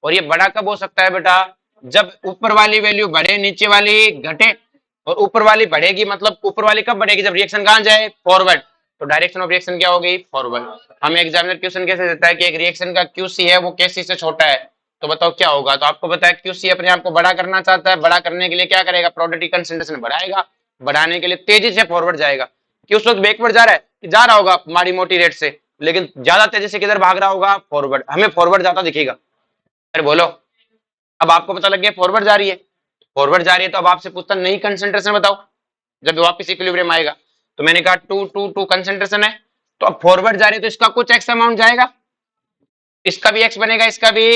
और ये बड़ा कब हो सकता है बेटा, जब ऊपर वाली वैल्यू बढ़े नीचे वाली घटे, और ऊपर वाली बढ़ेगी मतलब ऊपर वाली कब बढ़ेगी, जब रिएक्शन कहां जाए, फॉरवर्ड, तो डायरेक्शन ऑफ रिएक्शन क्या हो गई, फॉरवर्ड। हमें एग्जामिनर क्वेश्चन कैसे देता है कि एक रिएक्शन का क्यूसी है वो केसी से छोटा है, तो बताओ क्या होगा, तो आपको पता है क्यूसी अपने आप को बड़ा करना चाहता है, बड़ा करने के लिए क्या करेगा, प्रोडक्ट की कंसंट्रेशन बढ़ाएगा, बढ़ाने के लिए तेजी से फॉरवर्ड जाएगा, कि उस वक्त बैकवर्ड जा रहा है, कि जा रहा होगा माड़ी मोटी रेट से, लेकिन ज्यादा तेजी से किधर भाग रहा होगा, फॉरवर्ड, हमें फॉरवर्ड जाता दिखेगा। अरे बोलो, अब आपको पता लग गया फॉरवर्ड जा रही है, फॉरवर्ड जा रही है तो अब आपसे पूछता नई कंसंट्रेशन बताओ जब वापस इक्विलिब्रियम आएगा, तो मैंने कहा 2 2 2 कंसंट्रेशन है, तो अब फॉरवर्ड जा रही है तो इसका कुछ एक्स अमाउंट जाएगा, इसका भी एक्स बनेगा, इसका भी,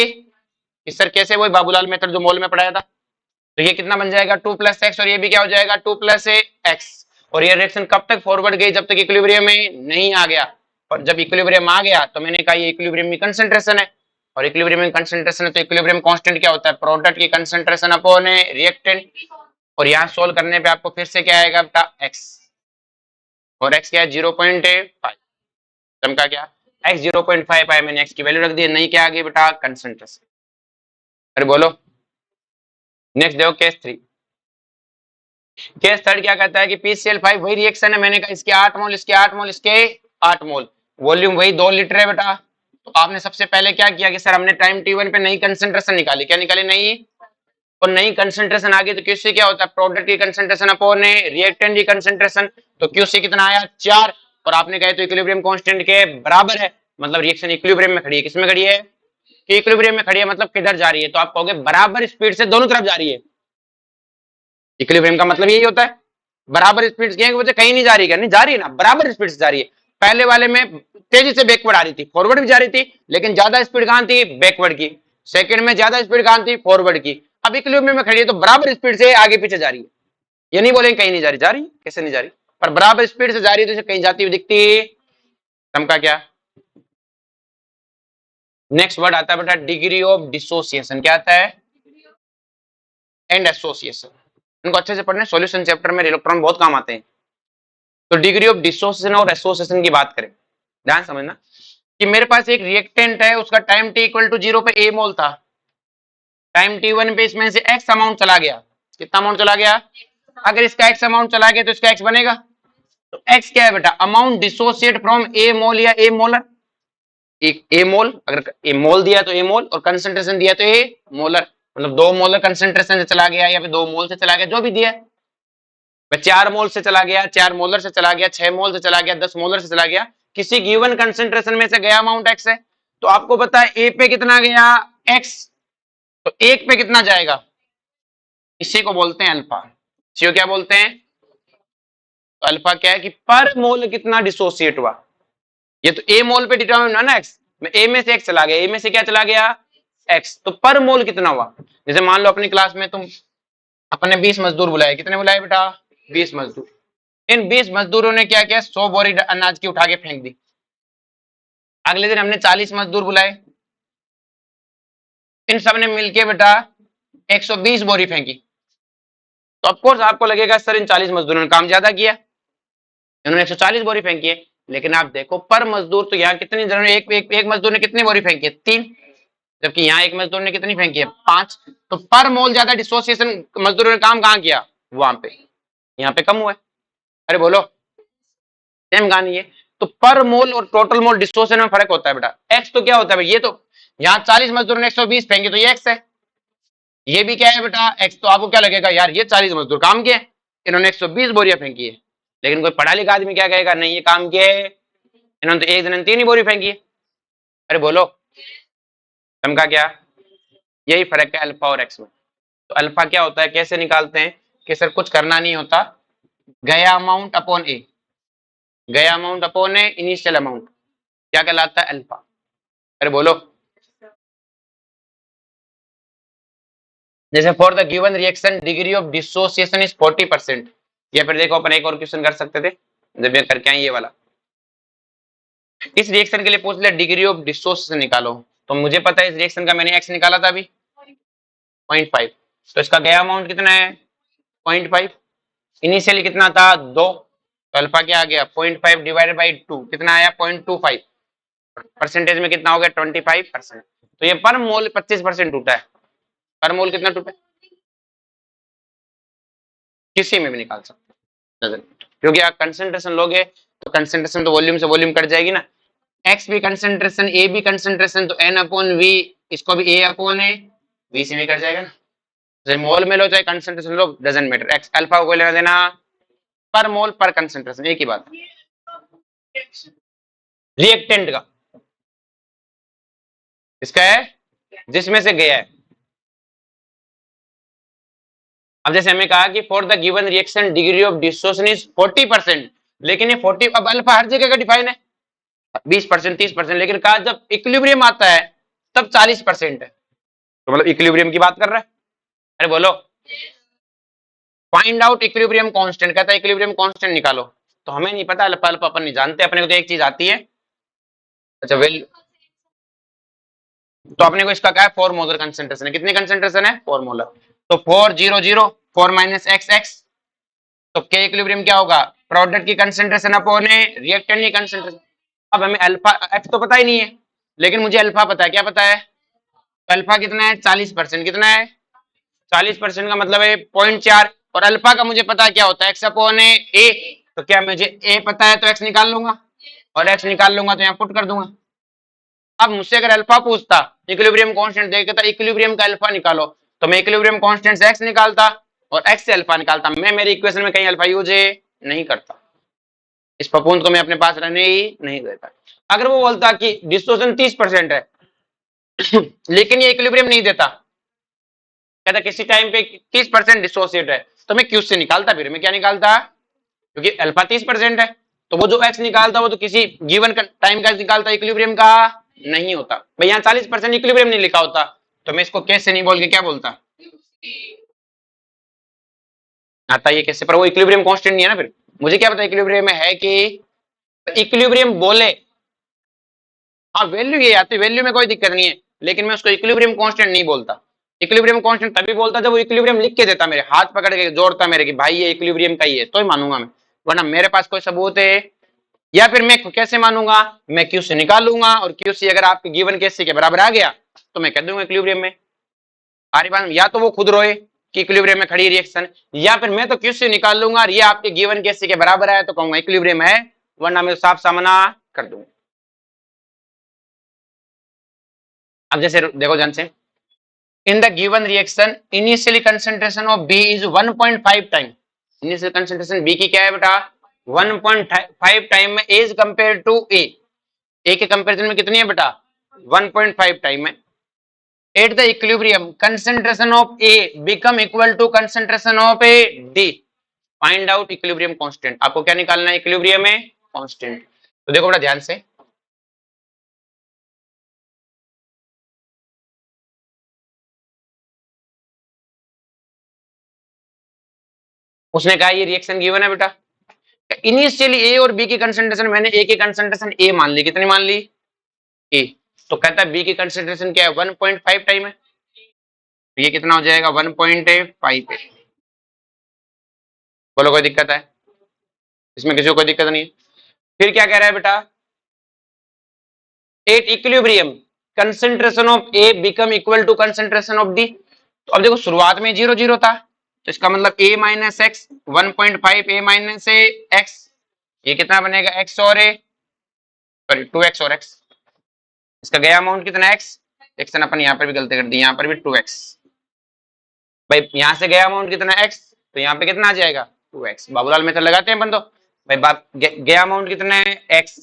इस सर कैसे, वही बाबूलाल मेथड जो मॉल में पढ़ाया था, तो ये कितना बन जाएगा 2 + x, और ये भी क्या हो जाएगा 2 + x, और ये रिएक्शन कब तक फॉरवर्ड गई, जब तक इक्विलिब्रियम में नहीं आ गया, और जब इक्विलिब्रियम आ गया तो मैंने कहा ये इक्विलिब्रियम की कंसंट्रेशन है, और इक्विलिब्रियम में कंसंट्रेशन है तो इक्विलिब्रियम कांस्टेंट क्या होता है, प्रोडक्ट की कंसंट्रेशन अपॉन रिएक्टेंट, और यहाँ सोल्व करने पे आपको फिर से क्या आएगा बेटा, x, और x क्या है 0.5, चमका क्या, x 0.5 आया, मैंने x की वैल्यू रख दी, नहीं क्या आ गई बेटा, कंसंट्रेशन। अरे बोलो, नेक्स्ट देखो केस 3, केस थर्ड क्या कहता है कि PCl5 वही रिएक्शन है, मैंने कहा इसके 8 मोल, इसके 8 मोल, इसके 8 मोल, वॉल्यूम वही 2 लीटर है बेटा, तो आपने सबसे पहले क्या किया कि सर हमने टाइम t1 पे नई कंसंट्रेशन निकाली, क्या निकाली, नई, और नई कंसंट्रेशन आ गई तो क्यूसी क्या होता है, प्रोडक्ट की कंसंट्रेशन अपॉन रिएक्टेंट की कंसंट्रेशन, तो क्यूसी कितना आया 4, और आपने कहा तो इक्विलिब्रियम कांस्टेंट के बराबर है, मतलब रिएक्शन इक्विलिब्रियम में खड़ी है, किसमें खड़ी है, कि इक्विलिब्रियम में खड़ी है, मतलब किधर जा रही है, तो आप कहोगे बराबर स्पीड से दोनों तरफ जा रही है, इक्विलिब्रियम का मतलब यही होता है, बराबर स्पीड से वजह कहीं नहीं जा रही है, नहीं जा रही है ना, बराबर स्पीड से जा रही है, पहले वाले में तेजी से बैकवर्ड आ रही थी, फॉरवर्ड भी जा रही थी, लेकिन ज्यादा स्पीड कहां थी, बैकवर्ड की, सेकंड में ज्यादा स्पीड कहां थी, फॉरवर्ड की, अब इक्विलिब्रियम में खड़ी है तो बराबर स्पीड से आगे पीछे जा रही है, ये नहीं बोलेंगे कहीं नहीं जा रही, जा रही कैसे नहीं जा रही, पर बराबर स्पीड से जा रही है तो कहीं जाती हुई दिखती, चमका क्या। नेक्स्ट वर्ड आता है बेटा डिग्री ऑफ डिसोसिएशन, क्या आता है, एंड एसोसिएशन, इनको अच्छे से पढ़ने, सॉल्यूशन चैप्टर में इलेक्ट्रॉन बहुत काम आते हैं, तो डिग्री ऑफ डिसोसिएशन और एसोसिएशन की बात करें, ध्यान समझना कि मेरे पास एक रिएक्टेंट है, उसका टाइम t = 0 पे a मोल था, टाइम t1 पे इसमें से x अमाउंट चला गया, कितना अमाउंट चला गया, अगर इसका x अमाउंट चला गया तो इसका x बनेगा, तो x क्या है बेटा, अमाउंट डिसोसिएट फ्रॉम a मोल या a मोलर, एक a मोल, अगर a मोल दिया तो a मोल, और कंसंट्रेशन दिया तो a मोलर, मतलब 2 मोलर कंसंट्रेशन से चला गया या फिर 2 मोल से चला गया, जो भी दिया है, 4 मोल से चला गया, 4 मोलर से चला गया, 6 मोल से चला गया, 10 मोलर से चला गया, किसी गिवन कंसंट्रेशन में से गया अमाउंट x है, तो आपको पता है a पे कितना गया x, तो 1 पे कितना जाएगा, इसी को बोलते हैं अल्फा, इसी को क्या बोलते हैं, तो अल्फा क्या है कि पर मोल कितना डिसोसिएट हुआ, ये तो a मोल पे डिटरमाइन हुआ ना x, में a में से x चला गया, a में से क्या चला गया x, तो पर मोल कितना हुआ, जैसे मान लो अपनी क्लास में तुम अपने 20 मजदूर बुलाए, कितने बुलाए बेटा 20 मजदूर, इन 20 मजदूरों ने क्या किया 100 बोरी अनाज की उठा के फेंक दी, अगले दिन हमने 40 मजदूर बुलाए, इन सब ने मिलके बेटा 120 बोरी फेंकी, तो ऑफकोर्स आपको लगेगा सर इन 40 मजदूरों ने काम ज्यादा किया, इन्होंने 140 बोरी फेंकी है, लेकिन आप देखो पर मजदूर तो यहाँ कितनी जनों एक मजदूर ने कितनी बोरी फेंकी है, 3, जबकि यहाँ एक मजदूर ने कितनी फेंकी है, 5। तो पर मोल ज्यादा डिसोसिएशन मजदूरों ने काम कहाँ किया, वहां पे, यहाँ पे कम हुआ है। अरे बोलो, सेम कहानी है। तो पर मोल और टोटल मोल डिसोसिएशन में फर्क होता है बेटा। एक्स तो क्या होता है भाई, ये तो यहाँ 40 मजदूरों ने 120 फेंकी तो ये एक्स है, ये भी क्या है बेटा एक्स। तो आपको क्या लगेगा यार ये 40 मजदूर काम किए, इन्होंने 120 बोरियां फेंकी है, लेकिन कोई पढ़ा लिखा आदमी क्या कहेगा, नहीं ये काम किए, इन्होंने तो एक दिन 3 ही बोरी फेंकी है। अरे बोलो समझा क्या, यही फर्क है अल्फा और एक्स में। तो अल्फा क्या होता है, कैसे निकालते हैं कि सर कुछ करना नहीं होता, गया अमाउंट अपॉन ए, गया अमाउंट अपॉन ए इनिशियल अमाउंट, क्या कहलाता है अल्फा। अरे बोलो, जैसे for the given reaction degree of dissociation is 40%, या फिर देखो अपन एक और क्वेश्चन कर सकते थे जब ये करके आए ये वाला, इस रिएक्शन के लिए पूछ लिया डिग्री ऑफ डिसोसिएशन निकालो, तो मुझे पता है इस रिएक्शन का मैंने एक्स निकाला था अभी 0.5, तो इसका गया अमाउंट कितना है 0.5, इनिशियली कितना था 2, तो अल्फा क्या आ गया 0.5 डिवाइडेड बाई 2 कितना आया 0.25, परसेंटेज में कितना हो गया 25%। तो ये पर मोल 25% टूटा है, पर मोल कितना टूटा है, किसी में भी निकाल सकते हैं, क्योंकि आप कंसेंट्रेशन लोगे तो कंसेंट्रेशन तो वॉल्यूम से वॉल्यूम कट जाएगी ना, एक्स भी कंसेंट्रेशन ए भी कंसेंट्रेशन, तो एन अपॉन वी, इसको भी ए अपॉन ए वी से भी कट जाएगा ना, चाहे मोल में लो चाहे concentration low doesn't matter, x alpha को लेना देना पर मोल पर कंसेंट्रेशन एक ही बात। रिएक्टेंट का इसका है जिसमें से गया है। अब जैसे हमें कहा कि for the given reaction degree of dissociation is 40%, लेकिन ये 40 अब अल्फा हर जगह का डिफाइन है 20% 30%, लेकिन कहा जब इक्विलिब्रियम आता है तब 40% है, तो मतलब इक्विलिब्रियम की बात कर रहा है। अरे बोलो, फाइंड आउट इक्विलिब्रियम कांस्टेंट, कहता है इक्विलिब्रियम कांस्टेंट निकालो, तो हमें नहीं पता अल्फा अल्फा अपन नहीं जानते, अपने को तो एक चीज आती है, अच्छा वैल्यू, तो अपने को इसका क्या है 4 मोलर कंसेंट्रेशन है, कितनी कंसेंट्रेशन है 4 मोलर, तो 4 0 0 4 माइनस एक्स एक्स, तो के इक्विलिब्रियम क्या होगा प्रोडक्ट की कंसेंट्रेशन अपॉन ए रिएक्टेंट की कंसेंट्रेशन। अब हमें अल्फा एक्स तो पता ही नहीं है, लेकिन मुझे अल्फा पता है, क्या पता है, अल्फा कितना है 40%, कितना है 40% का मतलब है 0.4, और अल्फा का मुझे पता है क्या होता है एक्स अपॉन ए, तो क्या मुझे ए पता है तो एक्स निकाल लूंगा, और एक्स निकाल लूंगा तो यहाँ पुट कर दूंगा। अब मुझसे अगर अल्फा पूछता इक्विलिब्रियम कांस्टेंट देखता इक्विलिब्रियम का अल्फा निकालो, तो मैं इक्विलिब्रियम कांस्टेंट से एक्स निकालता और एक्स से अल्फा निकालता, मैं मेरी इक्वेशन में कहीं अल्फा यूज नहीं करता, इस पपूंद को मैं अपने पास रहने ही नहीं देता। अगर वो बोलता कि डिस्टोर्शन 30% है लेकिन ये इक्विलिब्रियम नहीं देता, कहता किसी टाइम पे 30% डिसोसिएट है, तो मैं क्यू से निकालता, फिर मैं क्या निकालता, क्योंकि अल्फा 30% है, तो वो जो एक्स निकालता वो तो किसी गिवन टाइम का निकालता, इक्विलिब्रियम का नहीं होता। भाई यहाँ 40% इक्विलिब्रियम नहीं लिखा होता, तो मैं इसको कैसे नहीं बोल के क्या बोलता, आता ये कैसे, पर वो इक्विलिब्रियम कांस्टेंट नहीं है ना, फिर मुझे क्या पता इक्विलिब्रियम में है कि इक्विलिब्रियम बोले, हाँ वैल्यू ये आती है, वैल्यू में कोई दिक्कत नहीं है, लेकिन मैं उसको इक्विलिब्रियम कांस्टेंट नहीं बोलता। इक्विलिब्रियम कांस्टेंट तभी बोलता जब वो इक्विलिब्रियम लिख के देता, मेरे हाथ पकड़ के जोड़ता मेरे कि भाई ये इक्विलिब्रियम का ही है, तो ही मानूंगा मैं, वरना मेरे पास कोई सबूत है, या फिर मैं कैसे मानूंगा, मैं क्यू से निकालूंगा, और क्यू सी अगर आपके गिवन केस के बराबर आ गया तो मैं कह दूंगा इक्विलिब्रियम में। हमारी बात या तो वो खुद रोए कि इक्विलिब्रियम में खड़ी रिएक्शन, या फिर मैं तो क्यू से निकाल लूंगा और ये आपके गिवन केस के बराबर आया तो कहूंगा इक्विलिब्रियम है, वरना मैं साफ सामना कर दूंगा। अब जैसे देखो ध्यान से, in the given reaction initially concentration of B is 1.5 time, initial concentration B की क्या है बेटा 1.5 टाइम में as compared to A, A के कंपैरिजन में कितनी है बेटा 1.5 टाइम है। At the equilibrium concentration of A become equal to concentration of A D, find out equilibrium constant, आपको क्या निकालना है इक्विलिब्रियम में कांस्टेंट। तो देखो बेटा ध्यान से, उसने कहा ये रिएक्शन गिवन है बेटा, इनिशियली ए और बी की कंसंट्रेशन मैंने ए की कंसंट्रेशन ए मान ली, कितनी मान ली ए, तो कहता है बी की कंसंट्रेशन क्या है 1.5 टाइम है, तो ये कितना हो जाएगा 1.5 है, बोलो कोई दिक्कत है इसमें? किसी को कोई दिक्कत नहीं है। फिर क्या कह रहा है बेटा, at equilibrium concentration of A become equal to concentration of D. तो अब देखो शुरुआत में 0 0 था, तो इसका मतलब a minus x 1.5 a minus x, ये कितना बनेगा x और a, सॉरी 2x और x। इसका गया अमाउंट कितना x, एक्स अपन यहाँ पर भी गलती कर दी, यहाँ पर भी 2x। भाई यहाँ से गया अमाउंट कितना x, तो यहाँ पे कितना आ जाएगा 2x। बाबूलाल मेथड लगाते हैं अपन तो। भाई गया अमाउंट कितना है x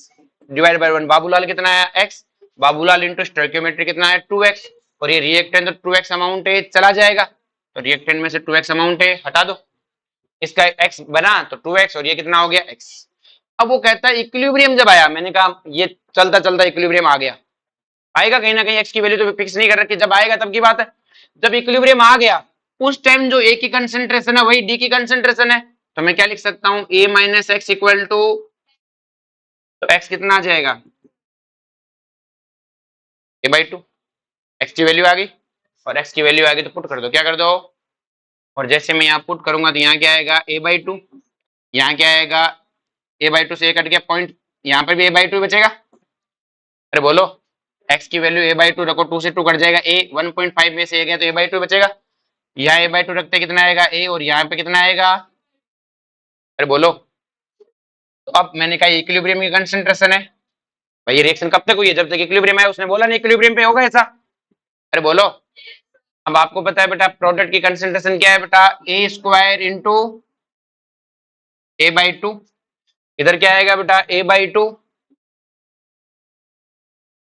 डिवाइड बाय 1, बाबूलाल कितना है x, बाबूलाल इंटू स्टोइकियोमेट्री कितना है 2x, और ये रिएक्टेंट तो 2x अमाउंट है चला जाएगा, तो रिएक्टेंट में से 2x अमाउंट है हटा दो, इसका x बना तो 2x और ये कितना हो गया x। अब वो कहता है इक्विलिब्रियम जब आया, मैंने कहा ये चलता चलता इक्विलिब्रियम आ गया, आएगा कहीं ना कहीं x की वैल्यू तो फिक्स नहीं कर रखी, जब आएगा तब की बात है। जब इक्विलिब्रियम आ गया उस टाइम जो a की कंसंट्रेशन है वही d की कंसंट्रेशन है, तो मैं क्या लिख सकता हूं a minus x equal to, तो x कितना आ जाएगा a/2, x की वैल्यू आ गई, और x की वैल्यू आ गई तो पुट कर दो, क्या कर दो, और जैसे मैं यहाँ पुट करूंगा तो यहाँ क्या आएगा a/2, यहाँ क्या आएगा a/2 से a कट गया पॉइंट, यहाँ पर भी a/2 बचेगा। अरे बोलो x की वैल्यू a/2 रखो, 2 से 2 कट जाएगा, a 1.5 में से a गया तो a/2 बचेगा, यहाँ a/2 रखते कितना आएगा a, और यहाँ पे कितना आएगा, अरे बोलो। तो अब मैंने कहा इक्विलिब्रियम की कंसंट्रेशन है, भाई ये रिएक्शन कब तक हुई है, जब तक इक्विलिब्रियम है, उसने बोला नहीं इक्विलिब्रियम पे होगा ऐसा। अरे बोलो। अब आपको पता है बेटा प्रोडक्ट की कंसंट्रेशन क्या है बेटा, ए स्क्वायर इंटू a/2, इधर क्या आएगा बेटा a/2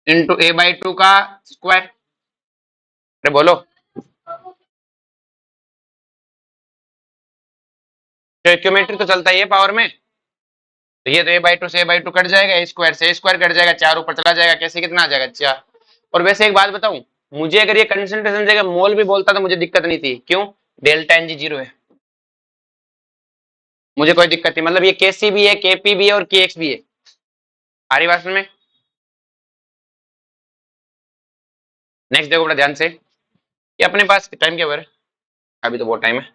इंटू a/2 का स्क्वायर। अरे बोलो, स्टोइकियोमेट्री तो चलता ही है पावर में, तो ये तो a/2 से a/2 कट जाएगा, a स्क्वायर से a स्क्वायर कट जाएगा, 4 ऊपर चला जाएगा, कैसे कितना आ जाएगा 4। और वैसे एक बात बताऊं, मुझे अगर ये कंसंट्रेशन जगह मोल भी बोलता तो मुझे दिक्कत नहीं थी, क्यों, डेल्टा एन जी 0 है, मुझे कोई दिक्कत नहीं, मतलब ये केसी भी है, केपी भी है और केएक्स भी है। आ रही बात में? नेक्स्ट देखो बड़ा ध्यान से, ये अपने पास टाइम क्या हुआ है, अभी तो बहुत टाइम है।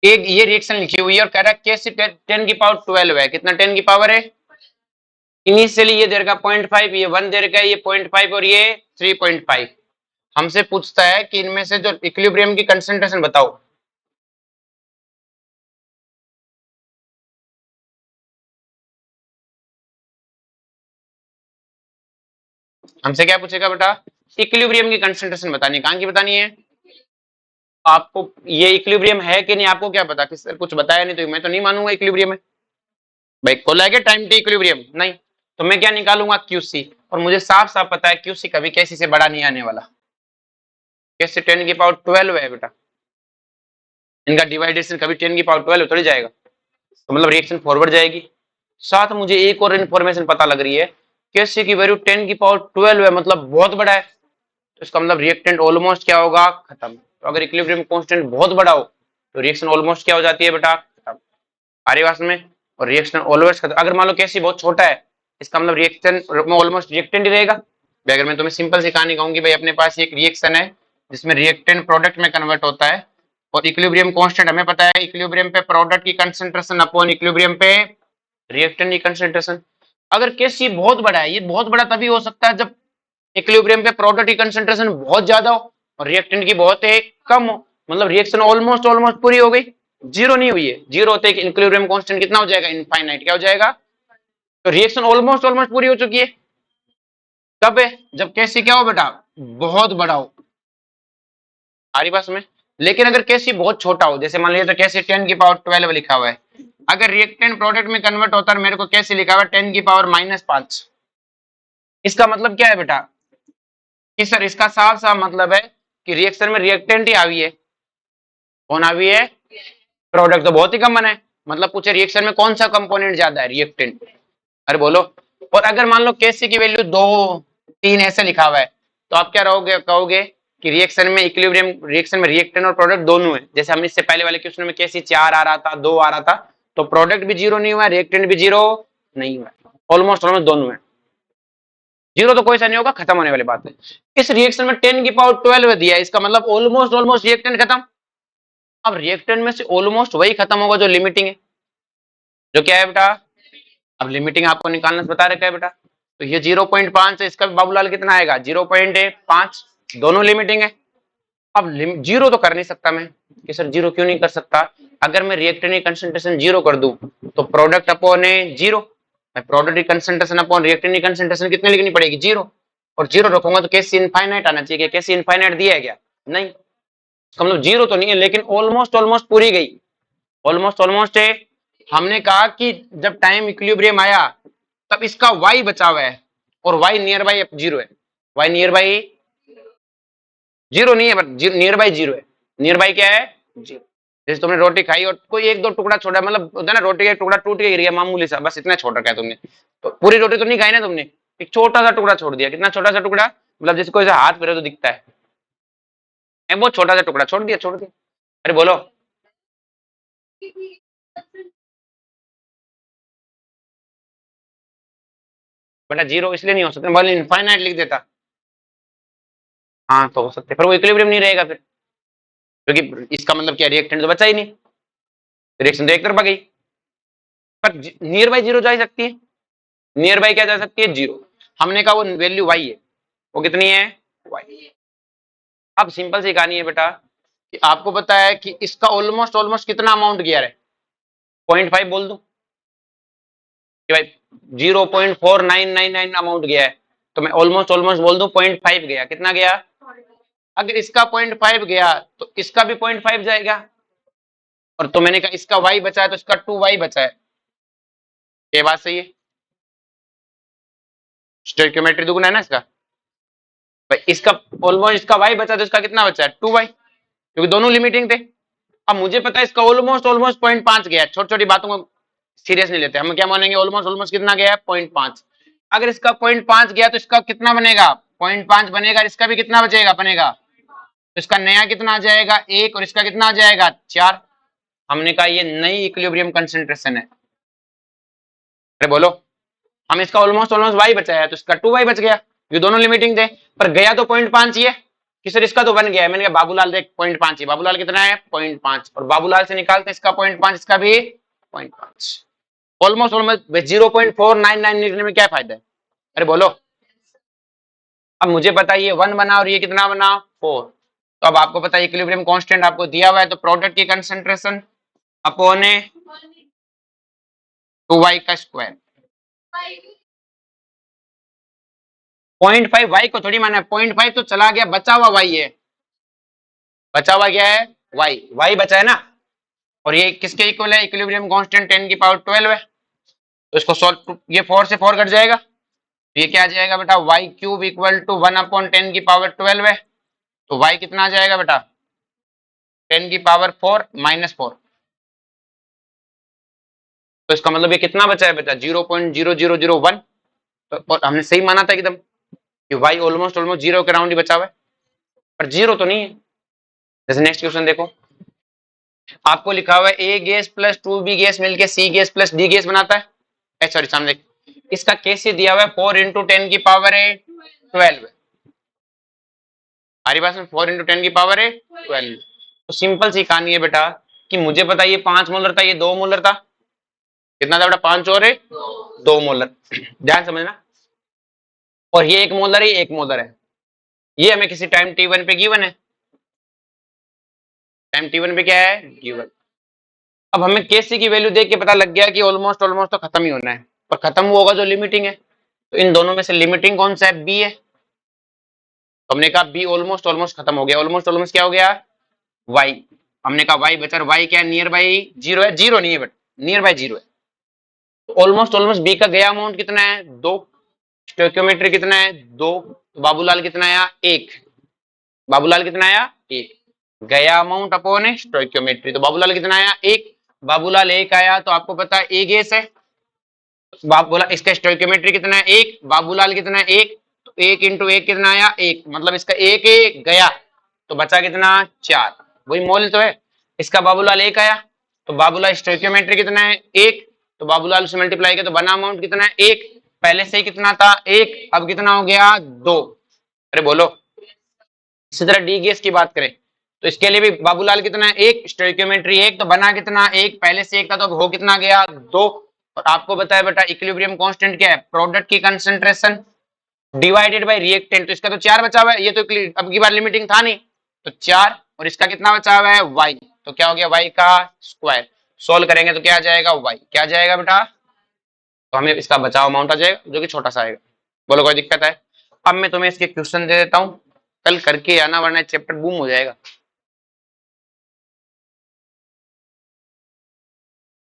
एक ये रिएक्शन लिखी हुई है और कह रहा है केसी 10 की पावर 12 है, कितना 10 की पावर है, इनिशियली ये देर का 0.5, ये 1 देर का, ये 0.5 और ये 3.5। हमसे पूछता है कि इनमें से जो इक्विलिब्रियम की कंसंट्रेशन बताओ। हमसे क्या पूछेगा बेटा, इक्विलिब्रियम की कंसंट्रेशन बतानी है, कहां की बतानी है आपको, ये इक्विलिब्रियम है कि नहीं आपको क्या पता, किसी कुछ बताया नहीं तो मैं तो नहीं मानूंगा इक्विलिब्रियम है। भाई को लगे टाइम टी इक्विलिब्रियम नहीं, तो मैं क्या निकालूंगा क्यूसी, और मुझे साफ साफ पता है क्यूसी कभी कैसी से बड़ा नहीं आने वाला, कैसे 10 की पावर 12 है बेटा, इनका डिवाइडेशन कभी 10 की पावर 12 थोड़ी जाएगा, तो मतलब रिएक्शन फॉरवर्ड जाएगी। साथ मुझे एक और इन्फॉर्मेशन पता लग रही है, कैसे की वैल्यू 10 की पावर 12 है, मतलब बहुत बड़ा है, तो इसका मतलब रिएक्टेंट ऑलमोस्ट क्या होगा खत्म। तो अगर इक्विलिब्रियम कांस्टेंट बहुत बड़ा हो तो रिएक्शन ऑलमोस्ट क्या हो जाती है बेटा खत्म, आ रही बात में, और रिएक्शन ऑलवेज खत्म। अगर मान लो कैसे बहुत छोटा है, इसका मतलब रिएक्शन में ऑलमोस्ट रिएक्टेंट ही रहेगा। अगर मैं तुम्हें सिंपल सी कहानी कहूंगी, भाई अपने पास एक रिएक्शन है जिसमें रिएक्टेंट प्रोडक्ट में कन्वर्ट होता है, और इक्विलिब्रियम कांस्टेंट हमें पता है, इक्विलिब्रियम पे प्रोडक्ट की कंसंट्रेशन अपॉन इक्विलिब्रियम पे रिएक्टेंट की कंसंट्रेशन। अगर केस ये बहुत बड़ा है, ये बहुत बड़ा तभी हो सकता है जब इक्विलिब्रियम पे प्रोडक्ट की कंसंट्रेशन बहुत ज्यादा हो और रिएक्टेंट की बहुत है कम हो, मतलब रिएक्शन ऑलमोस्ट ऑलमोस्ट पूरी हो गई, जीरो नहीं हुई है। जीरो होते ही इक्विलिब्रियम कांस्टेंट कितना हो जाएगा, इनफाइनाइट, क्या हो जाएगा, तो रिएक्शन ऑलमोस्ट ऑलमोस्ट पूरी हो चुकी है। कब है, जब कैसी क्या हो बेटा बहुत बड़ा हो, आ रही बात में। लेकिन अगर कैसी बहुत छोटा हो, जैसे मान लीजिए तो कैसी 10 की पावर 12 लिखा हुआ है, अगर रिएक्टेंट प्रोडक्ट में कन्वर्ट होता है, मेरे को कैसे लिखा हुआ है 10 की पावर -5, इसका मतलब क्या है बेटा कि सर इसका साफ साफ मतलब है कि रिएक्शन में रिएक्टेंट ही आवी है, कौन आवी है, प्रोडक्ट तो बहुत ही कम है, मतलब पूछे रिएक्शन में कौन सा कंपोनेंट ज्यादा है, रिएक्टेंट। अरे बोलो। और अगर मान लो केसी की वैल्यू 2 3 ऐसे लिखा हुआ है, तो आप क्या रहोगे, कहोगे कि रिएक्शन में इक्विलिब्रियम, रिएक्शन में रिएक्टेंट और प्रोडक्ट दोनों है। जैसे हम इससे पहले वाले क्वेश्चन में केसी 4 आ रहा था, 2 आ रहा था, तो प्रोडक्ट भी जीरो नहीं हुआ, रिएक्टेंट भी जीरो नहीं हुआ, ऑलमोस्ट ऑलमोस्ट दोनों है। जीरो तो कोई सा नहीं होगा, खत्म होने वाली बात है। इस रिएक्शन में 10 की पावर 12 दिया है, इसका मतलब ऑलमोस्ट ऑलमोस्ट रिएक्टेंट खत्म, अब रिएक्टेंट में से ऑलमोस्ट वही खत्म होगा जो लिमिटिंग है, जो क्या है बेटा, अब लिमिटिंग आपको निकालना बता रखा है बेटा। तो ये 0.5 है, इसका भी बाबूलाल कितना आएगा 0.5, दोनों लिमिटिंग है। अब जीरो तो कर नहीं सकता मैं, कि सर जीरो क्यों नहीं कर सकता, अगर मैं रिएक्टेंट की कंसंट्रेशन जीरो कर दूं तो प्रोडक्ट अपॉन जीरो, मैं प्रोडक्ट की कंसंट्रेशन अपॉन रिएक्टेंट की कंसंट्रेशन कितने लिखनी पड़ेगी, जीरो, और जीरो रखूंगा तो कैसे इनफाइनाइट आना चाहिए, कैसे इनफाइनाइट दिया है क्या, नहीं, इसका मतलब जीरो तो नहीं है, लेकिन ऑलमोस्ट ऑलमोस्ट पूरी गई, ऑलमोस्ट ऑलमोस्ट है। हमने कहा कि जब टाइम इक्विलिब्रियम आया तब इसका y बचा हुआ है और y नियर बाई जीरो है, y नियर बाई जीरो नहीं है, बट नियर बाई जीरो है, नियर बाई क्या है जीरो। जैसे तुमने रोटी खाई और कोई एक दो टुकड़ा छोड़ा, मतलब होता है ना रोटी का एक टुकड़ा टूट के गिर गया मामूली सा, बस इतना छोड़ रखा है तुमने, तो पूरी रोटी तो नहीं खाई ना तुमने, एक छोटा सा टुकड़ा छोड़ दिया, कितना छोटा सा टुकड़ा, मतलब जिसको ऐसे हाथ फेरे तो दिखता है, बहुत छोटा सा टुकड़ा छोड़ दिया, छोड़ दिया, अरे बोलो, बेटा जीरो इसलिए नहीं हो सकता, बोले इनफाइनाइट लिख देता, हाँ तो हो सकते, पर वो इक्विलिब्रियम नहीं रहेगा फिर, क्योंकि इसका मतलब क्या, रिएक्टेंट तो बचा ही नहीं, रिएक्शन तो एक तरफा गई, पर नियर बाई जीरो जा सकती है, नियर बाई क्या जा सकती है जीरो, हमने कहा वो वैल्यू वाई है, वो कितनी है वाई। अब सिंपल सी कहानी है बेटा कि आपको पता है कि इसका ऑलमोस्ट ऑलमोस्ट कितना अमाउंट गया है, 0.5 बोल दूं कि भाई 0.4999 अमाउंट गया है, तो मैं ऑलमोस्ट ऑलमोस्ट बोल दूं 0.5 गया, कितना गया, अगर इसका 0.5 गया तो इसका भी 0.5 जाएगा, और तो मैंने कहा इसका y बचा है तो इसका 2y बचा है, ये बात सही है, स्टोइकियोमेट्री दुगुना है ना इसका, भाई इसका ऑलमोस्ट इसका y बचा तो इसका कितना बचा है 2y, क्योंकि दोनों लिमिटिंग थे। अब मुझे पता है इसका ऑलमोस्ट ऑलमोस्ट 0.5 गया है, छोटी छोटी बातों को सीरियस नहीं लेते हम, क्या मानेंगे ऑलमोस्ट ऑलमोस्ट कितना गया है 0.5, अगर इसका 0.5 गया तो इसका कितना बनेगा 0.5 बनेगा, इसका भी कितना बचेगा बनेगा, तो इसका नया कितना आ जाएगा एक, और इसका कितना आ जाएगा 4, हमने कहा ये नई इक्विलिब्रियम कंसंट्रेशन है, अरे बोलो, हम इसका ऑलमोस्ट ऑलमोस्ट y बचा है तो इसका 2y बच गया, ये दोनों लिमिटिंग थे, पर गया तो 0.5 ही है, कि सर इसका तो बन गया है, मैंने कहा बाबूलाल देख 0.5 ही, बाबूलाल कितना है 0.5, और बाबूलाल से निकालते हैं इसका 0.5, इसका भी 0.5, ऑलमोस्ट ऑलमोस्ट 0.499 निकलने में क्या फायदा है, अरे बोलो, अब मुझे पता है ये 1 बना और ये कितना बना 4, तो अब आपको पता है इक्विलिब्रियम कांस्टेंट आपको दिया हुआ है, तो प्रोडक्ट की कंसंट्रेशन अपॉन 2y का स्क्वायर, 0.5 y को थोड़ी माना है, 0.5 तो चला गया, बचा हुआ y है, बचा हुआ क्या है y बचा है ना, और ये किसके इक्वल है, इक्विलिब्रियम कांस्टेंट 10 की पावर 12 है, तो इसको सॉल्व, ये 4 से 4 कट जाएगा, तो ये क्या आ जाएगा बेटा y क्यूब इक्वल टू 1/10 की पावर 12 है, तो y कितना आ जाएगा बेटा 10 की पावर 4 माइनस 4, तो इसका मतलब ये कितना बचा है बेटा 0.0001, तो और हमने सही माना था एकदम कि y ऑलमोस्ट ऑलमोस्ट जीरो के राउंड ही बचा हुआ है, पर जीरो तो नहीं है। जैसे नेक्स्ट क्वेश्चन देखो, आपको लिखा हुआ है ए गैस प्लस 2b गैस मिलके सी गैस प्लस डी गैस बनाता है, सॉरी सामने इसका कैसे दिया हुआ है 4 इंटू 10 की पावर है 12, हमारे पास में 4 इंटू 10 की पावर है 12, तो सिंपल सी कहानी है बेटा कि मुझे पता ये 5 मोलर था, ये 2 मोलर था, कितना था बेटा 5 और 2 मोलर, ध्यान समझना, और ये 1 मोलर है, 1 मोलर है, ये हमें किसी टाइम t1 पे गिवन है, टाइम t1 पे क्या है गिवन। अब हमें Kc की वैल्यू देख के पता लग गया कि ऑलमोस्ट ऑलमोस्ट तो खत्म ही होना है, पर खत्म वो होगा जो लिमिटिंग है, तो इन दोनों में से लिमिटिंग कौन सा है, बी है, तो हमने कहा बी ऑलमोस्ट ऑलमोस्ट खत्म हो गया, ऑलमोस्ट ऑलमोस्ट क्या हो गया वाई, हमने कहा वाई बचा, वाई क्या है नियर बाई जीरो है, जीरो नहीं है बट नियर बाई जीरो है, तो ऑलमोस्ट ऑलमोस्ट बी का गया अमाउंट कितना है 2, स्टोइकियोमेट्री कितना है 2, तो बाबूलाल कितना आया 1, बाबूलाल कितना आया 1, गया अमाउंट अपॉन स्टोइकियोमेट्री, तो बाबूलाल कितना आया 1, बाबूलाल 1 आया, तो आपको पता है ए गैस है, बाबूलाल इसका स्टोइकियोमेट्री कितना है 1, बाबूलाल कितना है 1, तो 1 इंटू 1 कितना आया 1, मतलब इसका 1 1 गया, तो बचा कितना 4, वही मोल तो है, इसका बाबूलाल 1 आया, तो बाबूलाल स्टोइकियोमेट्री कितना है 1, तो बाबूलाल से मल्टीप्लाई किया तो बना अमाउंट कितना है 1, पहले से ही कितना था 1, अब कितना हो गया 2, अरे बोलो। इसी तरह डी गैस की बात करें तो इसके लिए भी बाबूलाल कितना है, एक, स्टोइकियोमेट्री एक, तो बना कितना, एक, पहले से एक था तो हो कितना गया, दो। और आपको बताया बेटा इक्विलिब्रियम कांस्टेंट क्या है, प्रोडक्ट की कंसंट्रेशन डिवाइडेड बाय रिएक्टेंट, तो इसका तो 4 बचा हुआ है, ये तो अब की बार लिमिटिंग था नहीं, तो 4, और इसका कितना बचा हुआ है, y, तो क्या हो गया y का स्क्वायर। सोल्व करेंगे तो क्या आ जाएगा, y क्या आ जाएगा बेटा, तो हमें इसका बचाव अमाउंट आ जाएगा जो कि छोटा सा आएगा। बोलो कोई दिक्कत है। अब मैं तुम्हें इसके क्वेश्चन दे देता हूँ, कल करके आना वरना चैप्टर बूम हो जाएगा।